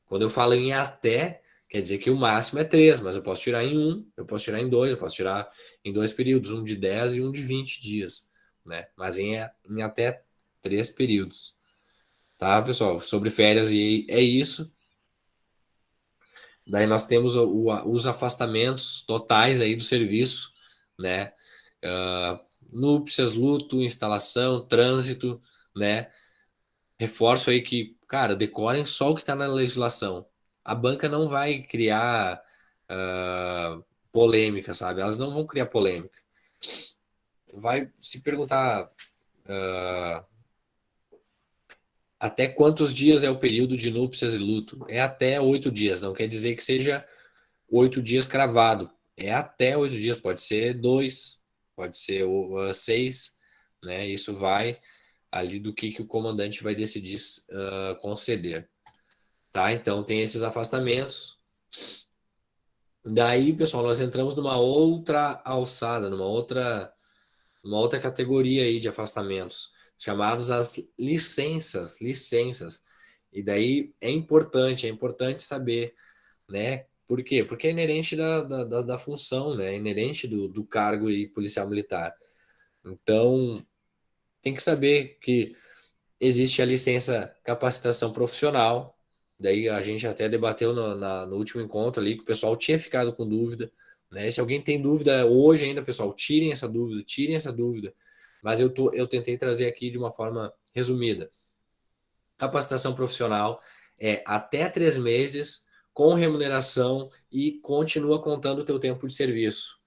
quando eu falo em até, quer dizer que o máximo é 3, mas eu posso tirar em 1, eu posso tirar em 2, eu posso tirar em 2 períodos, um de 10 e um de 20 dias, né? Mas em até 3 períodos, tá, pessoal? Sobre férias e é isso. Daí nós temos os afastamentos totais aí do serviço, né? Núpcias, luto, instalação, trânsito, né? Reforço aí que, cara, decorem só o que está na legislação. A banca não vai criar polêmica, sabe? Elas não vão criar polêmica. vai se perguntar até quantos dias é o período de núpcias e luto? É até 8 dias, não quer dizer que seja 8 dias cravado. É até 8 dias, pode ser 2, pode ser 6, né? Isso vai ali do que o comandante vai decidir conceder, tá? Então tem esses afastamentos. Daí, pessoal, nós entramos numa outra alçada, uma outra categoria aí de afastamentos, chamados as licenças. E daí é importante saber, né? Por quê? Porque é inerente da função, né? É inerente do cargo e policial militar. Então, tem que saber que existe a licença capacitação profissional. Daí a gente até debateu no último encontro ali que o pessoal tinha ficado com dúvida, né? Se alguém tem dúvida hoje ainda, pessoal, tirem essa dúvida. Mas eu tentei trazer aqui de uma forma resumida. Capacitação profissional é até 3 meses com remuneração e continua contando o teu tempo de serviço.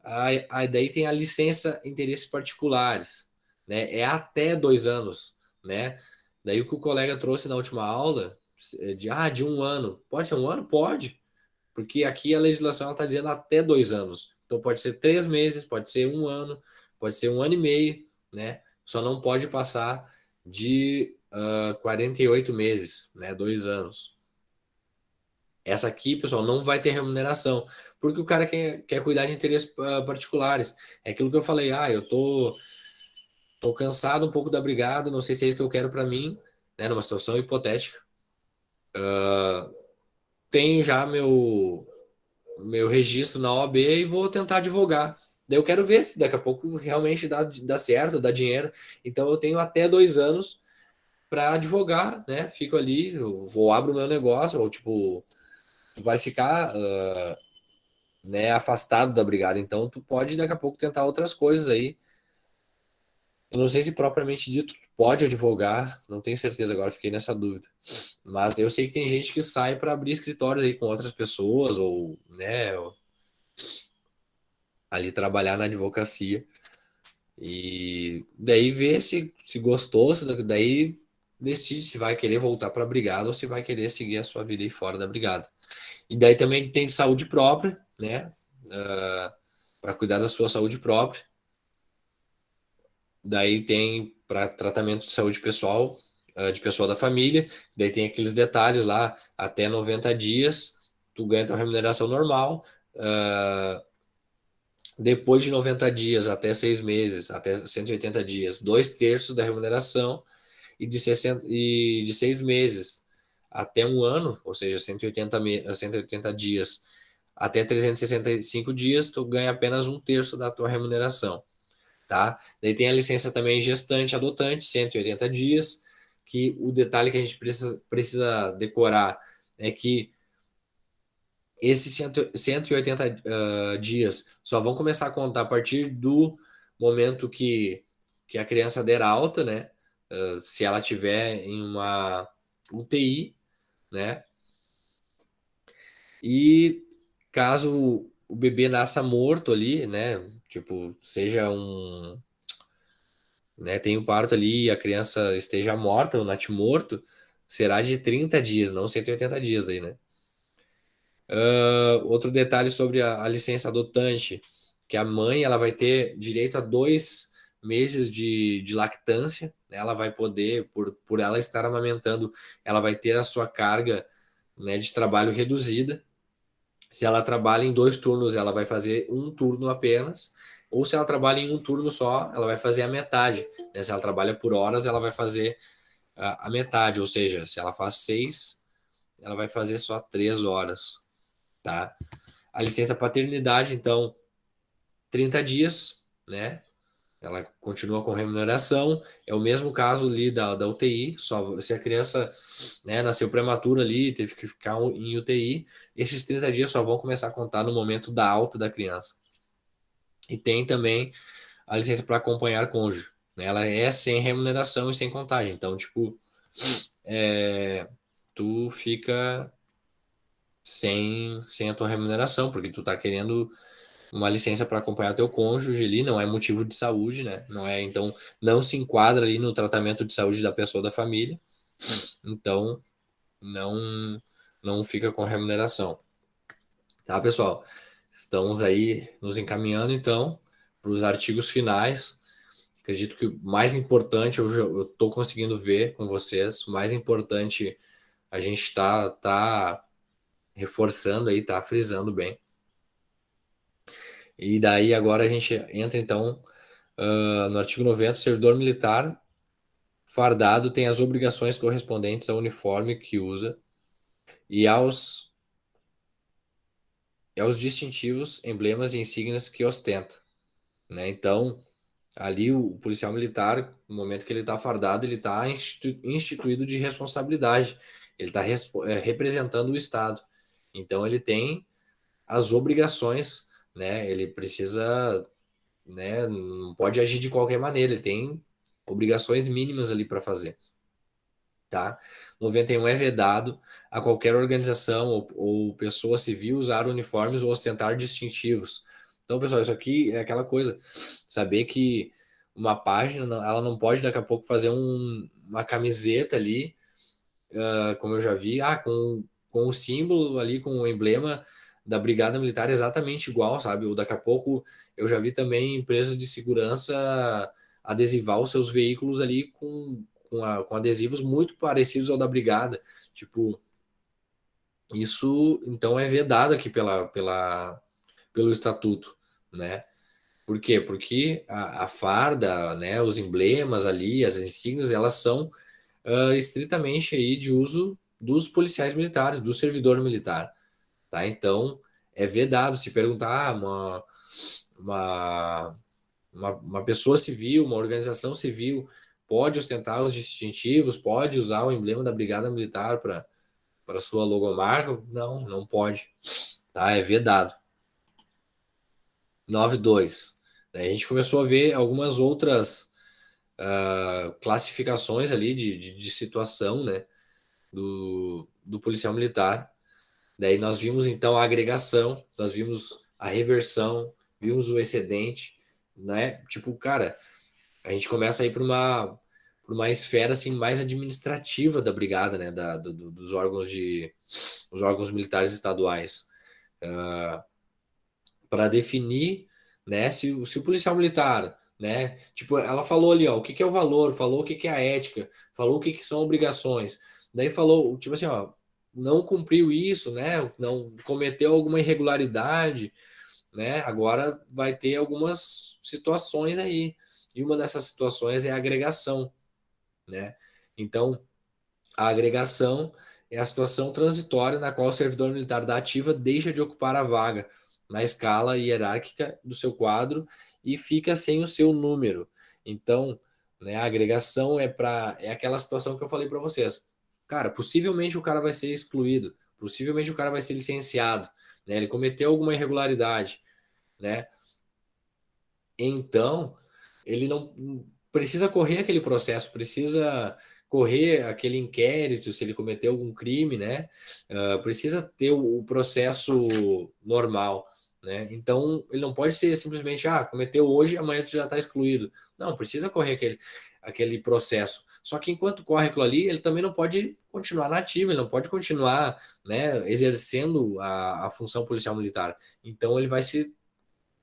Aí daí tem a licença interesses particulares, né? É até 2 anos, né? Daí o que o colega trouxe na última aula, de 1 ano. Pode ser 1 ano? Pode. Porque aqui a legislação está dizendo até 2 anos. Então pode ser 3 meses, pode ser 1 ano, pode ser 1 ano e meio, né? Só não pode passar de 48 meses, né? 2 anos. Essa aqui, pessoal, não vai ter remuneração, porque o cara quer cuidar de interesses particulares. É aquilo que eu falei, eu tô cansado um pouco da brigada, não sei se é isso que eu quero para mim, né, numa situação hipotética. Tenho já meu registro na OAB e vou tentar advogar. Daí eu quero ver se daqui a pouco realmente dá certo, dá dinheiro. Então eu tenho até 2 anos para advogar, né? Fico ali, eu vou abro o meu negócio, ou tipo, tu vai ficar né, afastado da brigada. Então, tu pode daqui a pouco tentar outras coisas aí. Eu não sei se propriamente dito tu pode advogar, não tenho certeza agora, fiquei nessa dúvida. Mas eu sei que tem gente que sai para abrir escritórios aí com outras pessoas ou, né, ali trabalhar na advocacia e daí ver se gostou, daí decide se vai querer voltar para a brigada ou se vai querer seguir a sua vida aí fora da brigada. E daí também tem saúde própria, né? Para cuidar da sua saúde própria. Daí tem para tratamento de saúde pessoal, de pessoa da família. Daí tem aqueles detalhes lá, até 90 dias, tu ganha tua remuneração normal. Depois de 90 dias, até 6 meses, até 180 dias, 2/3 da remuneração. E de 6 meses até 1 ano, ou seja, 180 dias, até 365 dias, tu ganha apenas 1/3 da tua remuneração. Tá? Daí tem a licença também gestante adotante, 180 dias, que o detalhe que a gente precisa decorar é que esses 180 dias só vão começar a contar a partir do momento que a criança der alta, né? Se ela tiver em uma UTI, né? E caso o bebê nasça morto ali, né? Tipo, seja né, tem o parto ali e a criança esteja morta, o natimorto, será de 30 dias, não 180 dias aí, né? Outro detalhe sobre a licença adotante, que a mãe ela vai ter direito a 2 meses de lactância, né? Ela vai poder, por ela estar amamentando, ela vai ter a sua carga, né, de trabalho reduzida. Se ela trabalha em 2 turnos, ela vai fazer um turno apenas. Ou se ela trabalha em um turno só, ela vai fazer a metade, né? Se ela trabalha por horas, ela vai fazer a metade. Ou seja, se ela faz 6, ela vai fazer só 3 horas, tá? A licença paternidade, então, 30 dias, né? Ela continua com remuneração. É o mesmo caso ali da UTI, só se a criança, né, nasceu prematura ali, teve que ficar em UTI, esses 30 dias só vão começar a contar no momento da alta da criança. E tem também a licença para acompanhar cônjuge, né? Ela é sem remuneração e sem contagem. Então, tipo, tu fica sem a tua remuneração, porque tu tá querendo uma licença para acompanhar teu cônjuge ali, não é motivo de saúde, né? Não é, então não se enquadra ali no tratamento de saúde da pessoa da família, então não fica com remuneração. Tá, pessoal? Estamos aí nos encaminhando então para os artigos finais. Acredito que o mais importante eu estou conseguindo ver com vocês, o mais importante a gente tá reforçando aí, tá frisando bem. E daí agora a gente entra então no artigo 90, o servidor militar fardado tem as obrigações correspondentes ao uniforme que usa e aos distintivos, emblemas e insígnias que ostenta, né? Então, ali o policial militar, no momento que ele está fardado, ele está instituído de responsabilidade, ele está representando o Estado. Então, ele tem as obrigações, né? Ele precisa, né? Não pode agir de qualquer maneira, ele tem obrigações mínimas ali para fazer. Tá? 91 é vedado a qualquer organização ou pessoa civil usar uniformes ou ostentar distintivos. Então, pessoal, isso aqui é aquela coisa, saber que uma página, ela não pode daqui a pouco fazer uma camiseta ali, como eu já vi, com o símbolo ali, com o emblema da Brigada Militar exatamente igual, sabe? Ou daqui a pouco eu já vi também empresas de segurança adesivar os seus veículos ali com adesivos muito parecidos ao da Brigada. Tipo, isso então é vedado aqui pelo estatuto, né? Por quê? Porque a farda, né, os emblemas ali, as insígnias, elas são estritamente aí de uso dos policiais militares, do servidor militar, tá? Então, é vedado. Se perguntar uma, uma pessoa civil, uma organização civil, pode ostentar os distintivos, pode usar o emblema da Brigada Militar para sua logomarca? Não, não pode, tá? É vedado. 9.2. Daí a gente começou a ver algumas outras classificações ali de situação, né, do policial militar. Daí nós vimos então a agregação, nós vimos a reversão, vimos o excedente, né? Tipo, cara, a gente começa a ir para uma esfera assim mais administrativa da brigada, né? Dos órgãos os órgãos militares estaduais, para definir, né? Se o policial militar, né? Tipo, ela falou ali, ó, o que que é o valor, falou o que que é a ética, falou o que que são obrigações. Daí falou, tipo assim, ó, não cumpriu isso, né? Não cometeu alguma irregularidade, né? Agora vai ter algumas situações aí. E uma dessas situações é a agregação, né? Então, a agregação é a situação transitória na qual o servidor militar da ativa deixa de ocupar a vaga na escala hierárquica do seu quadro e fica sem o seu número. Então, né, a agregação é aquela situação que eu falei para vocês. Cara, possivelmente o cara vai ser excluído, possivelmente o cara vai ser licenciado, né? Ele cometeu alguma irregularidade, né? Então, ele não precisa correr aquele processo, precisa correr aquele inquérito se ele cometeu algum crime, né? Precisa ter o processo normal, né? Então, ele não pode ser simplesmente, cometeu hoje, amanhã tu já está excluído. Não, precisa correr aquele processo. Só que enquanto corre aquilo ali, ele também não pode continuar na ativa, ele não pode continuar, né, exercendo a função policial militar. Então, ele vai se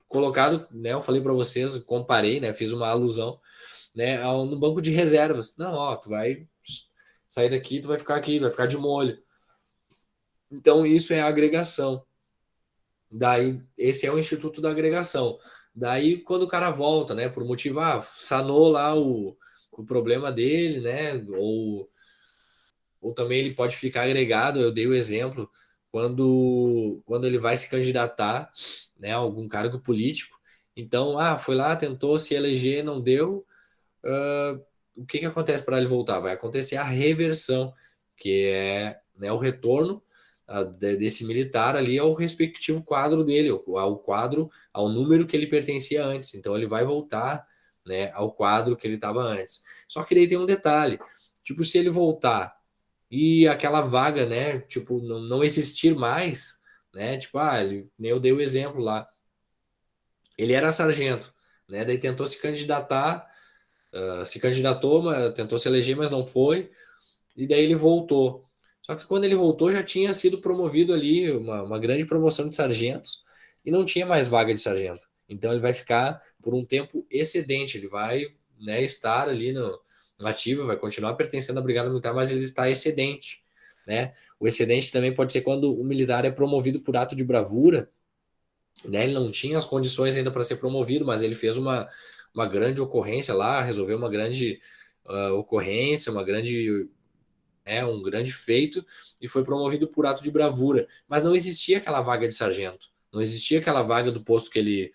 colocado, né? Eu falei para vocês, comparei, né? Fiz uma alusão, né? No banco de reservas. Não, ó, tu vai sair daqui, tu vai ficar aqui, vai ficar de molho. Então isso é a agregação. Daí esse é o instituto da agregação. Daí quando o cara volta, né? Por motivo, sanou lá o problema dele, né? Ou também ele pode ficar agregado. Eu dei o exemplo quando ele vai se candidatar, né, a algum cargo político. Então, foi lá, tentou se eleger, não deu. O que que acontece para ele voltar? Vai acontecer a reversão, que é, né, o retorno desse militar ali ao respectivo quadro dele, ao quadro, ao número que ele pertencia antes. Então, ele vai voltar, né, ao quadro que ele estava antes. Só que daí tem um detalhe, tipo, se ele voltar e aquela vaga, né, tipo, não existir mais, né, tipo, nem eu dei o exemplo lá, ele era sargento, né? Daí tentou se candidatar, se candidatou, tentou se eleger, mas não foi, e daí ele voltou. Só que quando ele voltou já tinha sido promovido ali, uma grande promoção de sargentos, e não tinha mais vaga de sargento. Então ele vai ficar por um tempo excedente, ele vai, né, estar ali no ativo, vai continuar pertencendo à Brigada Militar, mas ele está excedente, né? O excedente também pode ser quando o militar é promovido por ato de bravura, né? Ele não tinha as condições ainda para ser promovido, mas ele fez uma grande ocorrência lá, resolveu uma grande ocorrência, um grande feito e foi promovido por ato de bravura. Mas não existia aquela vaga de sargento, não existia aquela vaga do posto que ele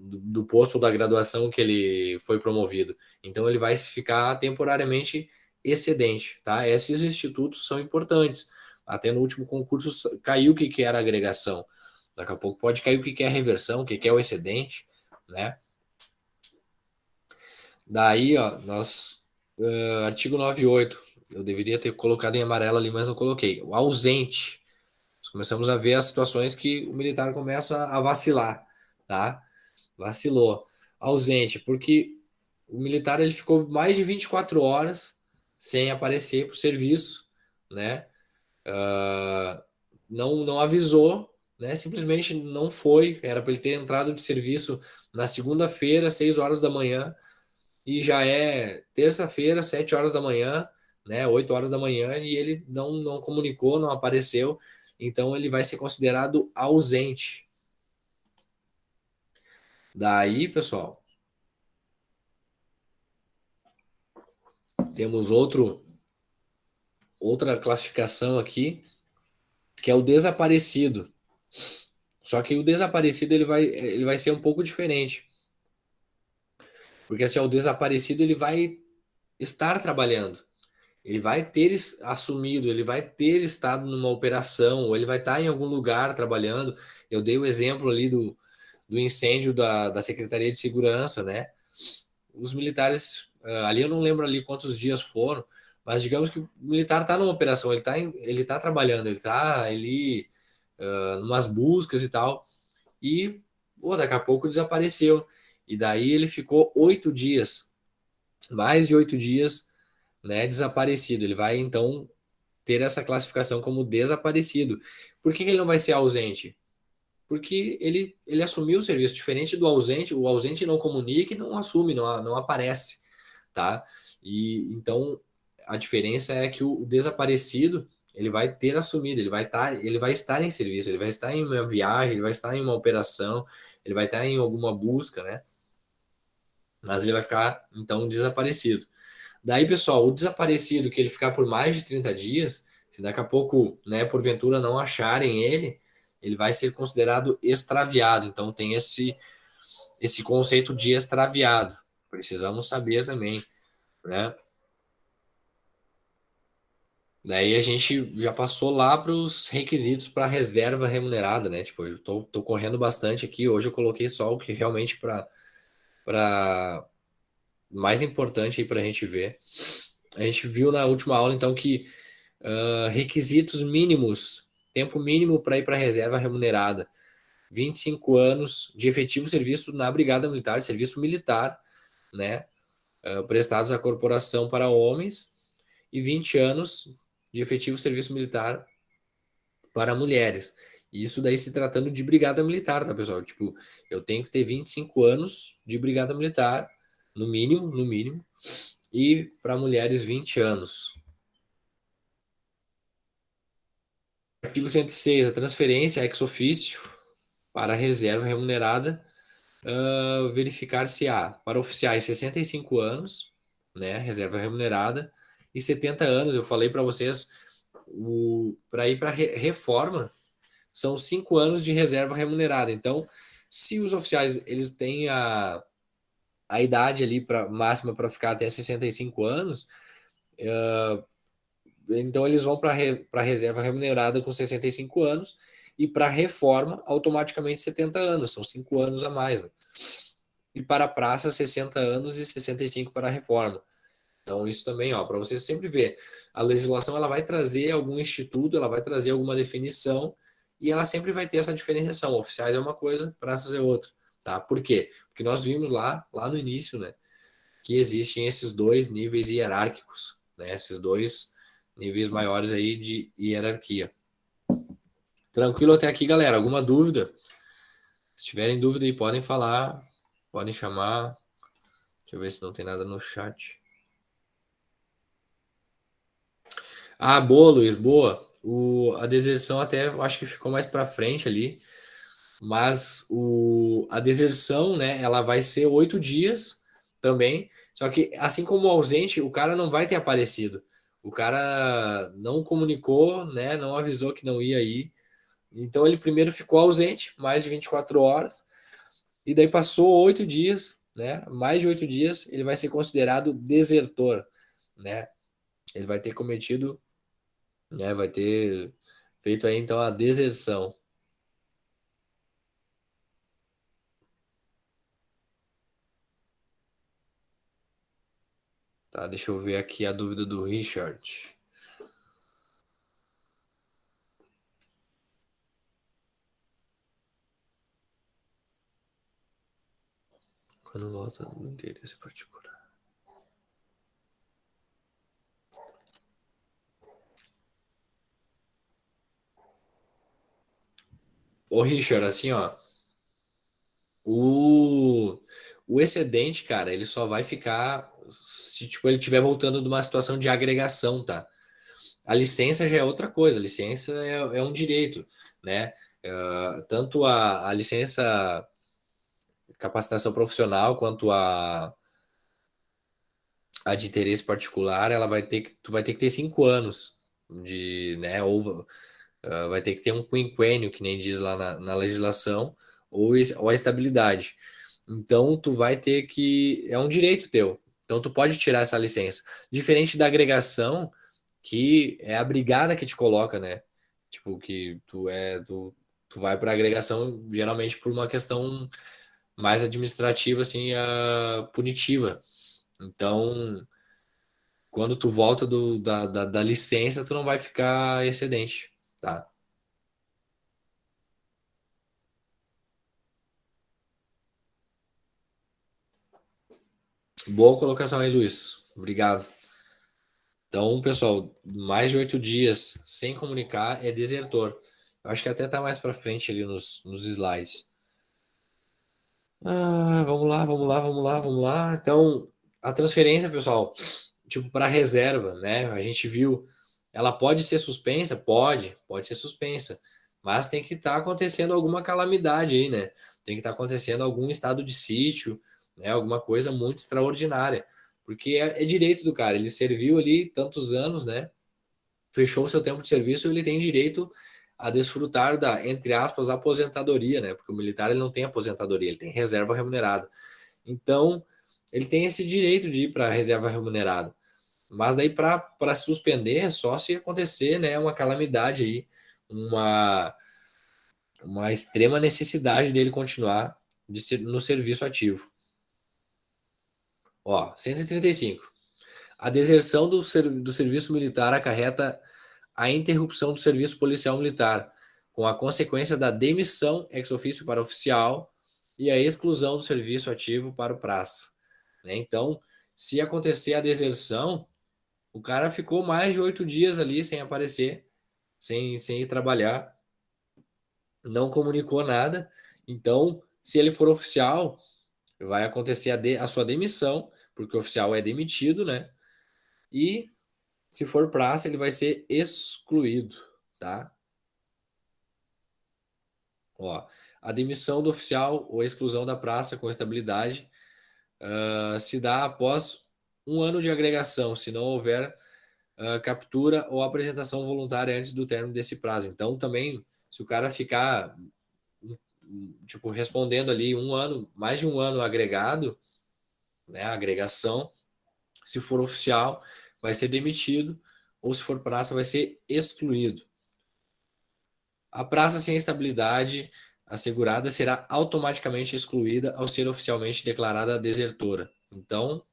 do posto da graduação que ele foi promovido. Então ele vai ficar temporariamente excedente, tá? Esses institutos são importantes. Até no último concurso caiu o que era agregação. Daqui a pouco pode cair o que é reversão, o que é o excedente, né? Daí, ó, artigo 98. Eu deveria ter colocado em amarelo ali, mas não coloquei. O ausente. Nós começamos a ver as situações que o militar começa a vacilar, tá? Vacilou. Ausente, porque o militar ele ficou mais de 24 horas sem aparecer para o serviço, né? Não avisou, né? Simplesmente não foi. Era para ele ter entrado de serviço na segunda-feira, 6 horas da manhã, e já é terça-feira, 7 horas da manhã, né? 8 horas da manhã, e ele não comunicou, não apareceu. Então ele vai ser considerado ausente. Daí, pessoal, temos outra classificação aqui, que é o desaparecido. Só que o desaparecido ele vai ser um pouco diferente. Porque assim, o desaparecido ele vai estar trabalhando. Ele vai ter assumido, ele vai ter estado numa operação, ou ele vai estar em algum lugar trabalhando. Eu dei o exemplo ali do incêndio da Secretaria de Segurança, né? Os militares, ali eu não lembro ali quantos dias foram, mas digamos que o militar está numa operação, ele tá trabalhando, ele está ali numas buscas e tal, e daqui a pouco desapareceu. E daí ele ficou 8 dias, mais de 8 dias, né, desaparecido. Ele vai então ter essa classificação como desaparecido. Por que ele não vai ser ausente? Porque ele assumiu o serviço, diferente do ausente. O ausente não comunica e não assume, não aparece, tá? E então a diferença é que o desaparecido ele vai ter assumido, ele vai estar em serviço, ele vai estar em uma viagem, ele vai estar em uma operação, ele vai estar em alguma busca, né? Mas ele vai ficar então desaparecido. Daí, pessoal, o desaparecido que ele ficar por mais de 30 dias, se daqui a pouco, né, porventura não acharem ele, ele vai ser considerado extraviado. Então tem esse conceito de extraviado. Precisamos saber também, né? Daí a gente já passou lá para os requisitos para reserva remunerada, né? Tipo, eu tô correndo bastante aqui. Hoje eu coloquei só o que realmente para mais importante aí para a gente ver. A gente viu na última aula, então, que requisitos mínimos, tempo mínimo para ir para a reserva remunerada: 25 anos de efetivo serviço na Brigada Militar, serviço militar, né? Prestados à corporação para homens, e 20 anos de efetivo serviço militar para mulheres. Isso daí se tratando de brigada militar, tá, pessoal? Tipo, eu tenho que ter 25 anos de brigada militar, no mínimo, e para mulheres 20 anos. Artigo 106, a transferência ex officio para a reserva remunerada, verificar se há para oficiais 65 anos, né, reserva remunerada, e 70 anos, eu falei para vocês, para ir para reforma, são 5 anos de reserva remunerada. Então, se os oficiais eles têm a idade ali máxima para ficar até 65 anos, então eles vão para a reserva remunerada com 65 anos, e para reforma, automaticamente 70 anos, são 5 anos a mais, né? E para a praça, 60 anos e 65 para a reforma. Então, isso também, ó, para você sempre ver, a legislação ela vai trazer algum instituto, ela vai trazer alguma definição, e ela sempre vai ter essa diferenciação. Oficiais é uma coisa, praças é outra, tá? Por quê? Porque nós vimos lá no início, né, que existem esses dois níveis hierárquicos, né, esses dois níveis maiores aí de hierarquia. Tranquilo até aqui, galera? Alguma dúvida? Se tiverem dúvida aí, podem falar, podem chamar. Deixa eu ver se não tem nada no chat. Ah, boa, Luiz, boa. A deserção até eu acho que ficou mais para frente ali, mas a deserção, né, ela vai ser 8 dias também. Só que assim como o ausente, o cara não vai ter aparecido. O cara não comunicou, né, não avisou que não ia ir. Então ele primeiro ficou ausente, mais de 24 horas, e daí passou 8 dias, né? Mais de 8 dias, ele vai ser considerado desertor, né? Ele vai ter cometido, né? Vai ter feito aí então a deserção. Tá, deixa eu ver aqui a dúvida do Richard. Quando volta no interesse particular. Ô, Richard, assim, ó, o, o excedente, cara, ele só vai ficar se, tipo, ele estiver voltando de uma situação de agregação, tá? A licença já é outra coisa, a licença é um direito, né? Tanto a licença capacitação profissional quanto a de interesse particular, ela vai ter que, tu vai ter que ter 5 anos de, né? Ou vai ter que ter um quinquênio, que nem diz lá na legislação, ou a estabilidade. Então, tu vai ter que. É um direito teu. Então, tu pode tirar essa licença. Diferente da agregação, que é a brigada que te coloca, né? Tipo, que tu vai para agregação geralmente por uma questão mais administrativa, assim, punitiva. Então, quando tu volta da licença, tu não vai ficar excedente, tá? Boa colocação aí, Luiz. Obrigado. Então, pessoal, mais de 8 dias sem comunicar é desertor. Eu acho que até tá mais para frente ali nos slides. Vamos lá, vamos lá, vamos lá, vamos lá. Então, a transferência, pessoal, tipo para reserva, né? A gente viu, ela pode ser suspensa? Pode ser suspensa, mas tem que estar acontecendo alguma calamidade aí, né? Tem que estar acontecendo algum estado de sítio, né? Alguma coisa muito extraordinária, porque é direito do cara. Ele serviu ali tantos anos, né? Fechou o seu tempo de serviço, ele tem direito a desfrutar da, entre aspas, aposentadoria, né? Porque o militar ele não tem aposentadoria, ele tem reserva remunerada. Então, ele tem esse direito de ir para a reserva remunerada. Mas daí para suspender é só se acontecer, né, uma calamidade aí, uma uma extrema necessidade dele continuar no serviço ativo. Ó, 135. A deserção do serviço militar acarreta a interrupção do serviço policial militar, com a consequência da demissão ex officio para oficial e a exclusão do serviço ativo para o praça. Né? Então, se acontecer a deserção, o cara ficou mais de 8 dias ali sem aparecer, sem ir trabalhar, não comunicou nada. Então, se ele for oficial, vai acontecer a sua demissão, porque o oficial é demitido, né? E se for praça, ele vai ser excluído, tá? Ó, a demissão do oficial ou a exclusão da praça com estabilidade se dá após 1 ano de agregação, se não houver captura ou apresentação voluntária antes do término desse prazo. Então, também, se o cara ficar tipo respondendo ali 1 ano, mais de 1 ano agregado, né, agregação, se for oficial, vai ser demitido, ou se for praça, vai ser excluído. A praça sem estabilidade assegurada será automaticamente excluída ao ser oficialmente declarada desertora. Então,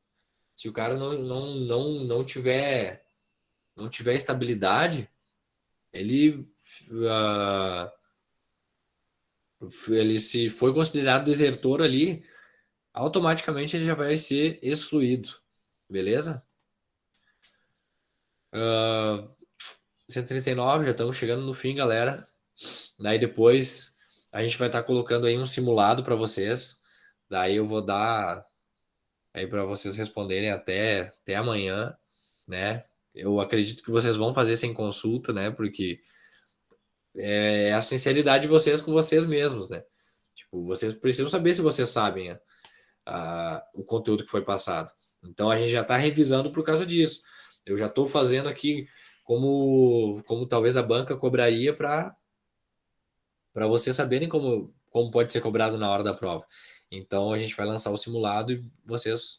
se o cara não tiver estabilidade, ele ele se foi considerado desertor ali, automaticamente ele já vai ser excluído, beleza? 139, já estamos chegando no fim, galera. Daí depois a gente vai estar colocando aí um simulado para vocês. Daí eu vou dar aí para vocês responderem até amanhã, né? Eu acredito que vocês vão fazer sem consulta, né? Porque é a sinceridade de vocês com vocês mesmos, né? Tipo, vocês precisam saber se vocês sabem o conteúdo que foi passado. Então a gente já está revisando por causa disso. Eu já estou fazendo aqui como talvez a banca cobraria para vocês saberem como pode ser cobrado na hora da prova. Então a gente vai lançar o simulado e vocês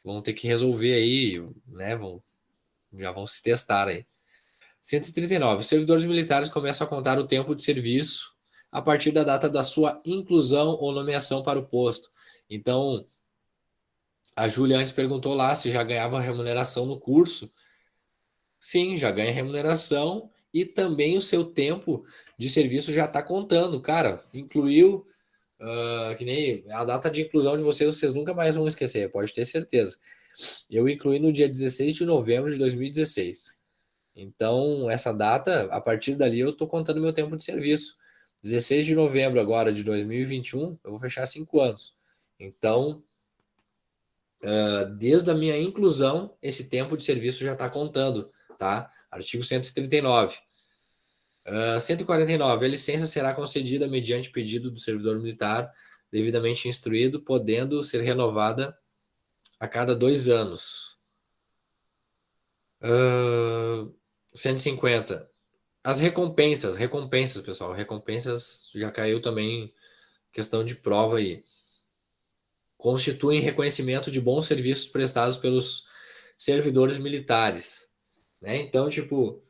vão ter que resolver aí, né? Já vão se testar aí. 139. Os servidores militares começam a contar o tempo de serviço a partir da data da sua inclusão ou nomeação para o posto. Então, a Júlia antes perguntou lá se já ganhava remuneração no curso. Sim, já ganha remuneração e também o seu tempo de serviço já está contando. Cara, incluiu, que nem a data de inclusão de vocês nunca mais vão esquecer, pode ter certeza. Eu incluí no dia 16 de novembro de 2016. Então, essa data, a partir dali, eu estou contando meu tempo de serviço. 16 de novembro agora de 2021, eu vou fechar 5 anos. Então, desde a minha inclusão, esse tempo de serviço já está contando, tá? Artigo 139. 149. A licença será concedida mediante pedido do servidor militar devidamente instruído, podendo ser renovada a cada 2 anos. 150. As recompensas, pessoal. Recompensas já caiu também questão de prova aí. Constituem reconhecimento de bons serviços prestados pelos servidores militares, né? Então, tipo,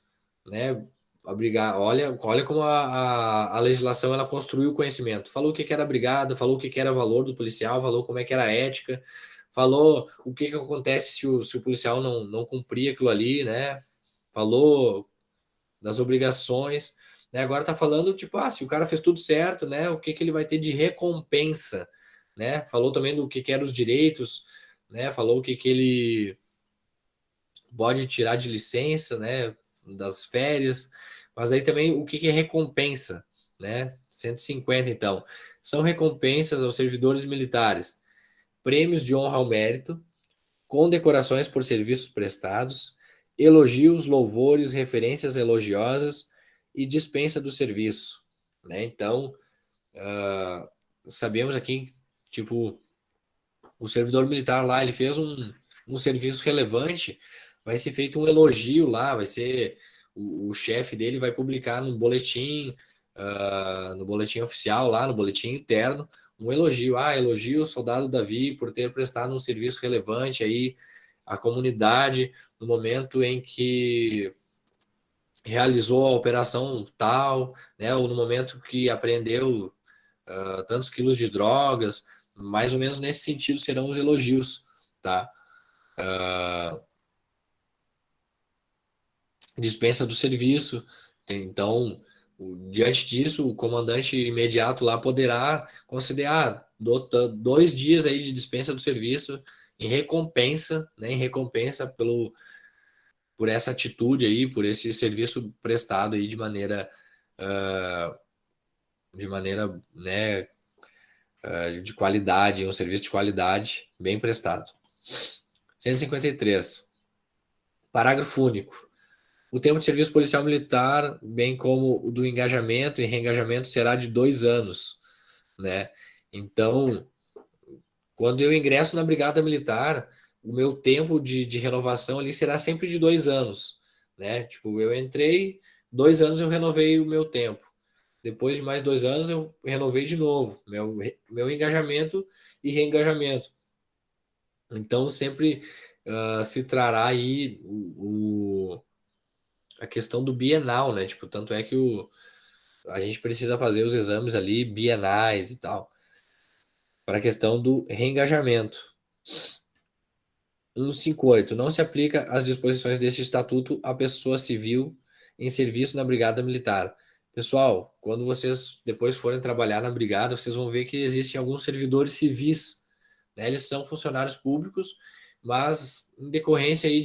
né, olha como a legislação ela construiu o conhecimento. Falou o que era a brigada, falou o que era valor do policial, falou como é que era a ética, falou o que acontece se o policial não cumprir aquilo ali, né? Falou das obrigações, né? Agora tá falando, tipo, se o cara fez tudo certo, né? O que ele vai ter de recompensa, né? Falou também do que eram os direitos, né? Falou o que ele pode tirar de licença, né? Das férias, mas aí também o que é recompensa, né? 150, então. São recompensas aos servidores militares, prêmios de honra ao mérito, condecorações por serviços prestados, elogios, louvores, referências elogiosas e dispensa do serviço, né? Então, sabemos aqui, tipo, o servidor militar lá, ele fez um serviço relevante, vai ser feito um elogio lá, vai ser o chefe dele vai publicar no boletim oficial lá, no boletim interno, um elogio. Elogio ao soldado Davi por ter prestado um serviço relevante aí à comunidade no momento em que realizou a operação tal, né, ou no momento que apreendeu tantos quilos de drogas, mais ou menos nesse sentido serão os elogios, tá? Dispensa do serviço, então, diante disso, o comandante imediato lá poderá considerar 2 dias aí de dispensa do serviço em recompensa, né, em recompensa por essa atitude aí, por esse serviço prestado aí né, de qualidade, um serviço de qualidade bem prestado. 153. Parágrafo único. O tempo de serviço policial militar, bem como o do engajamento e reengajamento, será de 2 anos, né? Então, quando eu ingresso na Brigada Militar, o meu tempo de renovação ali será sempre de 2 anos, né? Tipo, eu entrei, 2 anos eu renovei o meu tempo. Depois de mais 2 anos eu renovei de novo meu engajamento e reengajamento. Então sempre se trará aí a questão do bienal, né? Tipo, tanto é que a gente precisa fazer os exames ali bienais e tal, para a questão do reengajamento. 158. Não se aplica as disposições deste estatuto à pessoa civil em serviço na Brigada Militar, Pessoal, quando vocês depois forem trabalhar na brigada, vocês vão ver que existem alguns servidores civis, né? Eles são funcionários públicos, mas em decorrência aí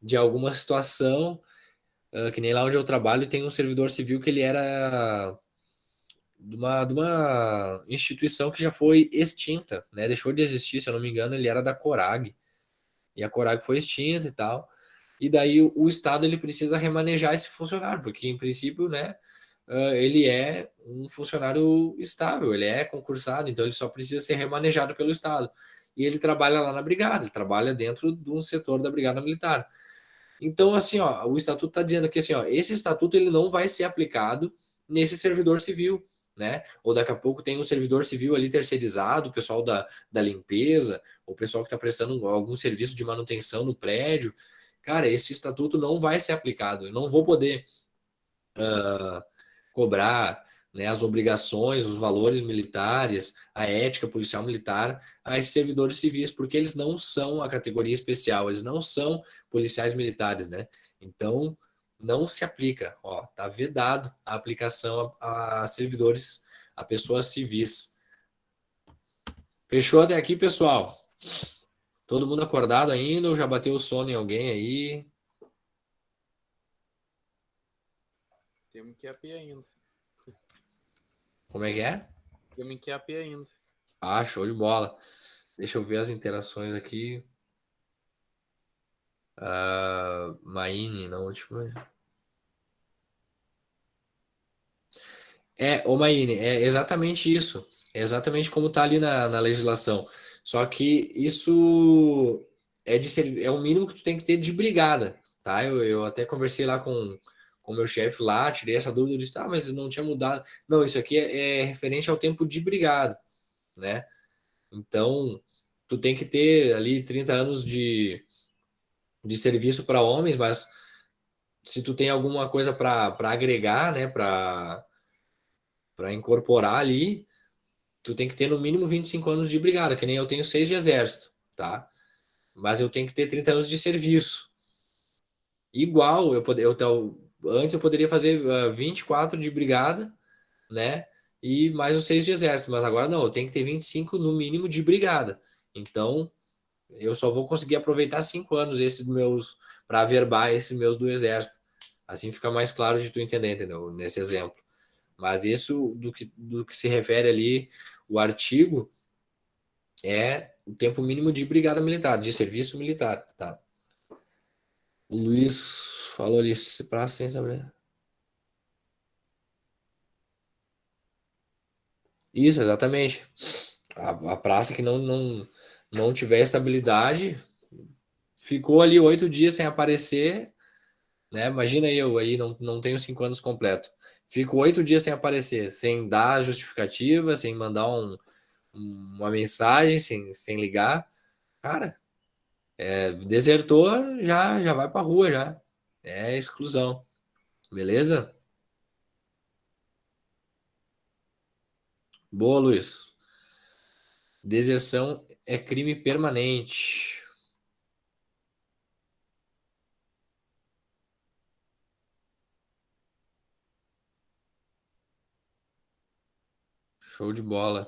de alguma situação, que nem lá onde eu trabalho, tem um servidor civil que ele era de uma instituição que já foi extinta, né? Deixou de existir, se eu não me engano, ele era da Corag, e a Corag foi extinta e tal. E daí o Estado ele precisa remanejar esse funcionário, porque em princípio, né, ele é um funcionário estável, ele é concursado, então ele só precisa ser remanejado pelo Estado. E ele trabalha lá na brigada, ele trabalha dentro de um setor da Brigada Militar. Então, assim, ó, o estatuto está dizendo que assim, ó, esse estatuto ele não vai ser aplicado nesse servidor civil, né? Ou daqui a pouco tem um servidor civil ali terceirizado, o pessoal da limpeza, o pessoal que está prestando algum serviço de manutenção no prédio. Cara, esse estatuto não vai ser aplicado. Eu não vou poder cobrar, né, as obrigações, os valores militares, a ética policial militar a esses servidores civis, porque eles não são a categoria especial, eles não são policiais militares, né? Então, não se aplica, ó, tá vedado a aplicação a servidores, a pessoas civis. Fechou até aqui, pessoal? Todo mundo acordado ainda ou já bateu o sono em alguém aí? Temos que AP ainda. Como é que é? Temos que AP ainda. Ah, show de bola. Deixa eu ver as interações aqui. Maine, na última. Ô Maine, é exatamente isso. É exatamente como está ali na legislação. Só que isso é o mínimo que tu tem que ter de brigada, tá? Eu até conversei lá com o meu chefe lá, tirei essa dúvida, eu disse, tá, mas não tinha mudado. Não, isso aqui é referente ao tempo de brigada, né? Então, tu tem que ter ali 30 anos de serviço para homens, mas se tu tem alguma coisa para agregar, né, para incorporar ali, tu tem que ter no mínimo 25 anos de brigada, que nem eu tenho 6 de exército, tá? Mas eu tenho que ter 30 anos de serviço. Igual, antes eu poderia fazer 24 de brigada, né? E mais os 6 de exército, mas agora não, eu tenho que ter 25 no mínimo de brigada. Então, eu só vou conseguir aproveitar 5 anos esses meus para averbar esses meus do exército. Assim fica mais claro de tu entender, entendeu? Nesse exemplo. Mas isso do que se refere ali, o artigo é o tempo mínimo de brigada militar, de serviço militar, tá? O Luiz falou ali, praça sem saber. Isso, exatamente. A praça que não tiver estabilidade, ficou ali 8 dias sem aparecer, né? Imagina eu aí, não tenho 5 anos completo. Fico 8 dias sem aparecer, sem dar justificativa, sem mandar uma mensagem, sem ligar. Cara, desertor já vai pra rua já. É exclusão. Beleza? Boa, Luiz. Deserção é crime permanente. Show de bola.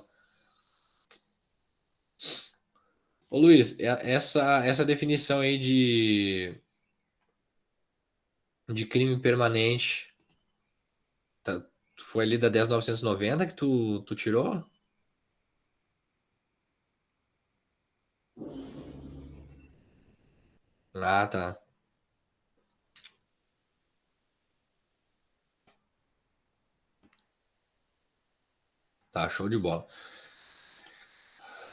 Ô Luiz, essa definição aí de crime permanente, tá, foi ali da 10.990 que tu tirou? Ah, tá. Tá, show de bola.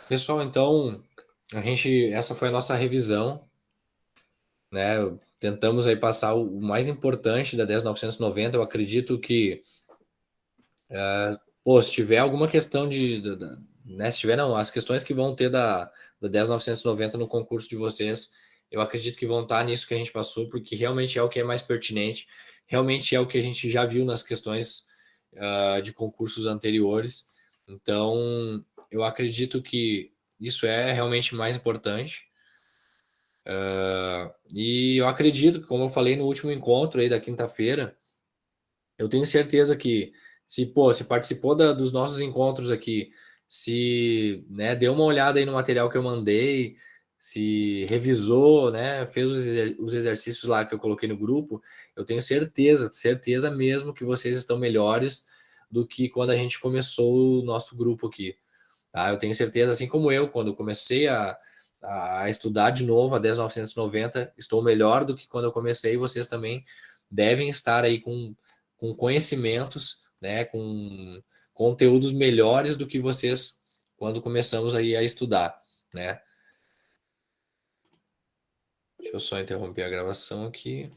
Pessoal, então, essa foi a nossa revisão, né? Tentamos aí passar o mais importante da 10.990. Eu acredito que, pô, se tiver alguma questão né? Se tiver, não, as questões que vão ter da 10.990 no concurso de vocês, eu acredito que vão estar nisso que a gente passou, porque realmente é o que é mais pertinente, realmente é o que a gente já viu nas questões, de concursos anteriores. Então, eu acredito que isso é realmente mais importante. E eu acredito que, como eu falei no último encontro aí da quinta-feira, eu tenho certeza que se participou dos nossos encontros aqui, se, né, deu uma olhada aí no material que eu mandei, se revisou, né, fez os exercícios lá que eu coloquei no grupo, eu tenho certeza mesmo que vocês estão melhores do que quando a gente começou o nosso grupo aqui, tá? Eu tenho certeza, assim como eu, quando eu comecei a estudar de novo a 10.990, estou melhor do que quando eu comecei, vocês também devem estar aí com conhecimentos, né, com conteúdos melhores do que vocês quando começamos aí a estudar, né? Deixa eu só interromper a gravação aqui.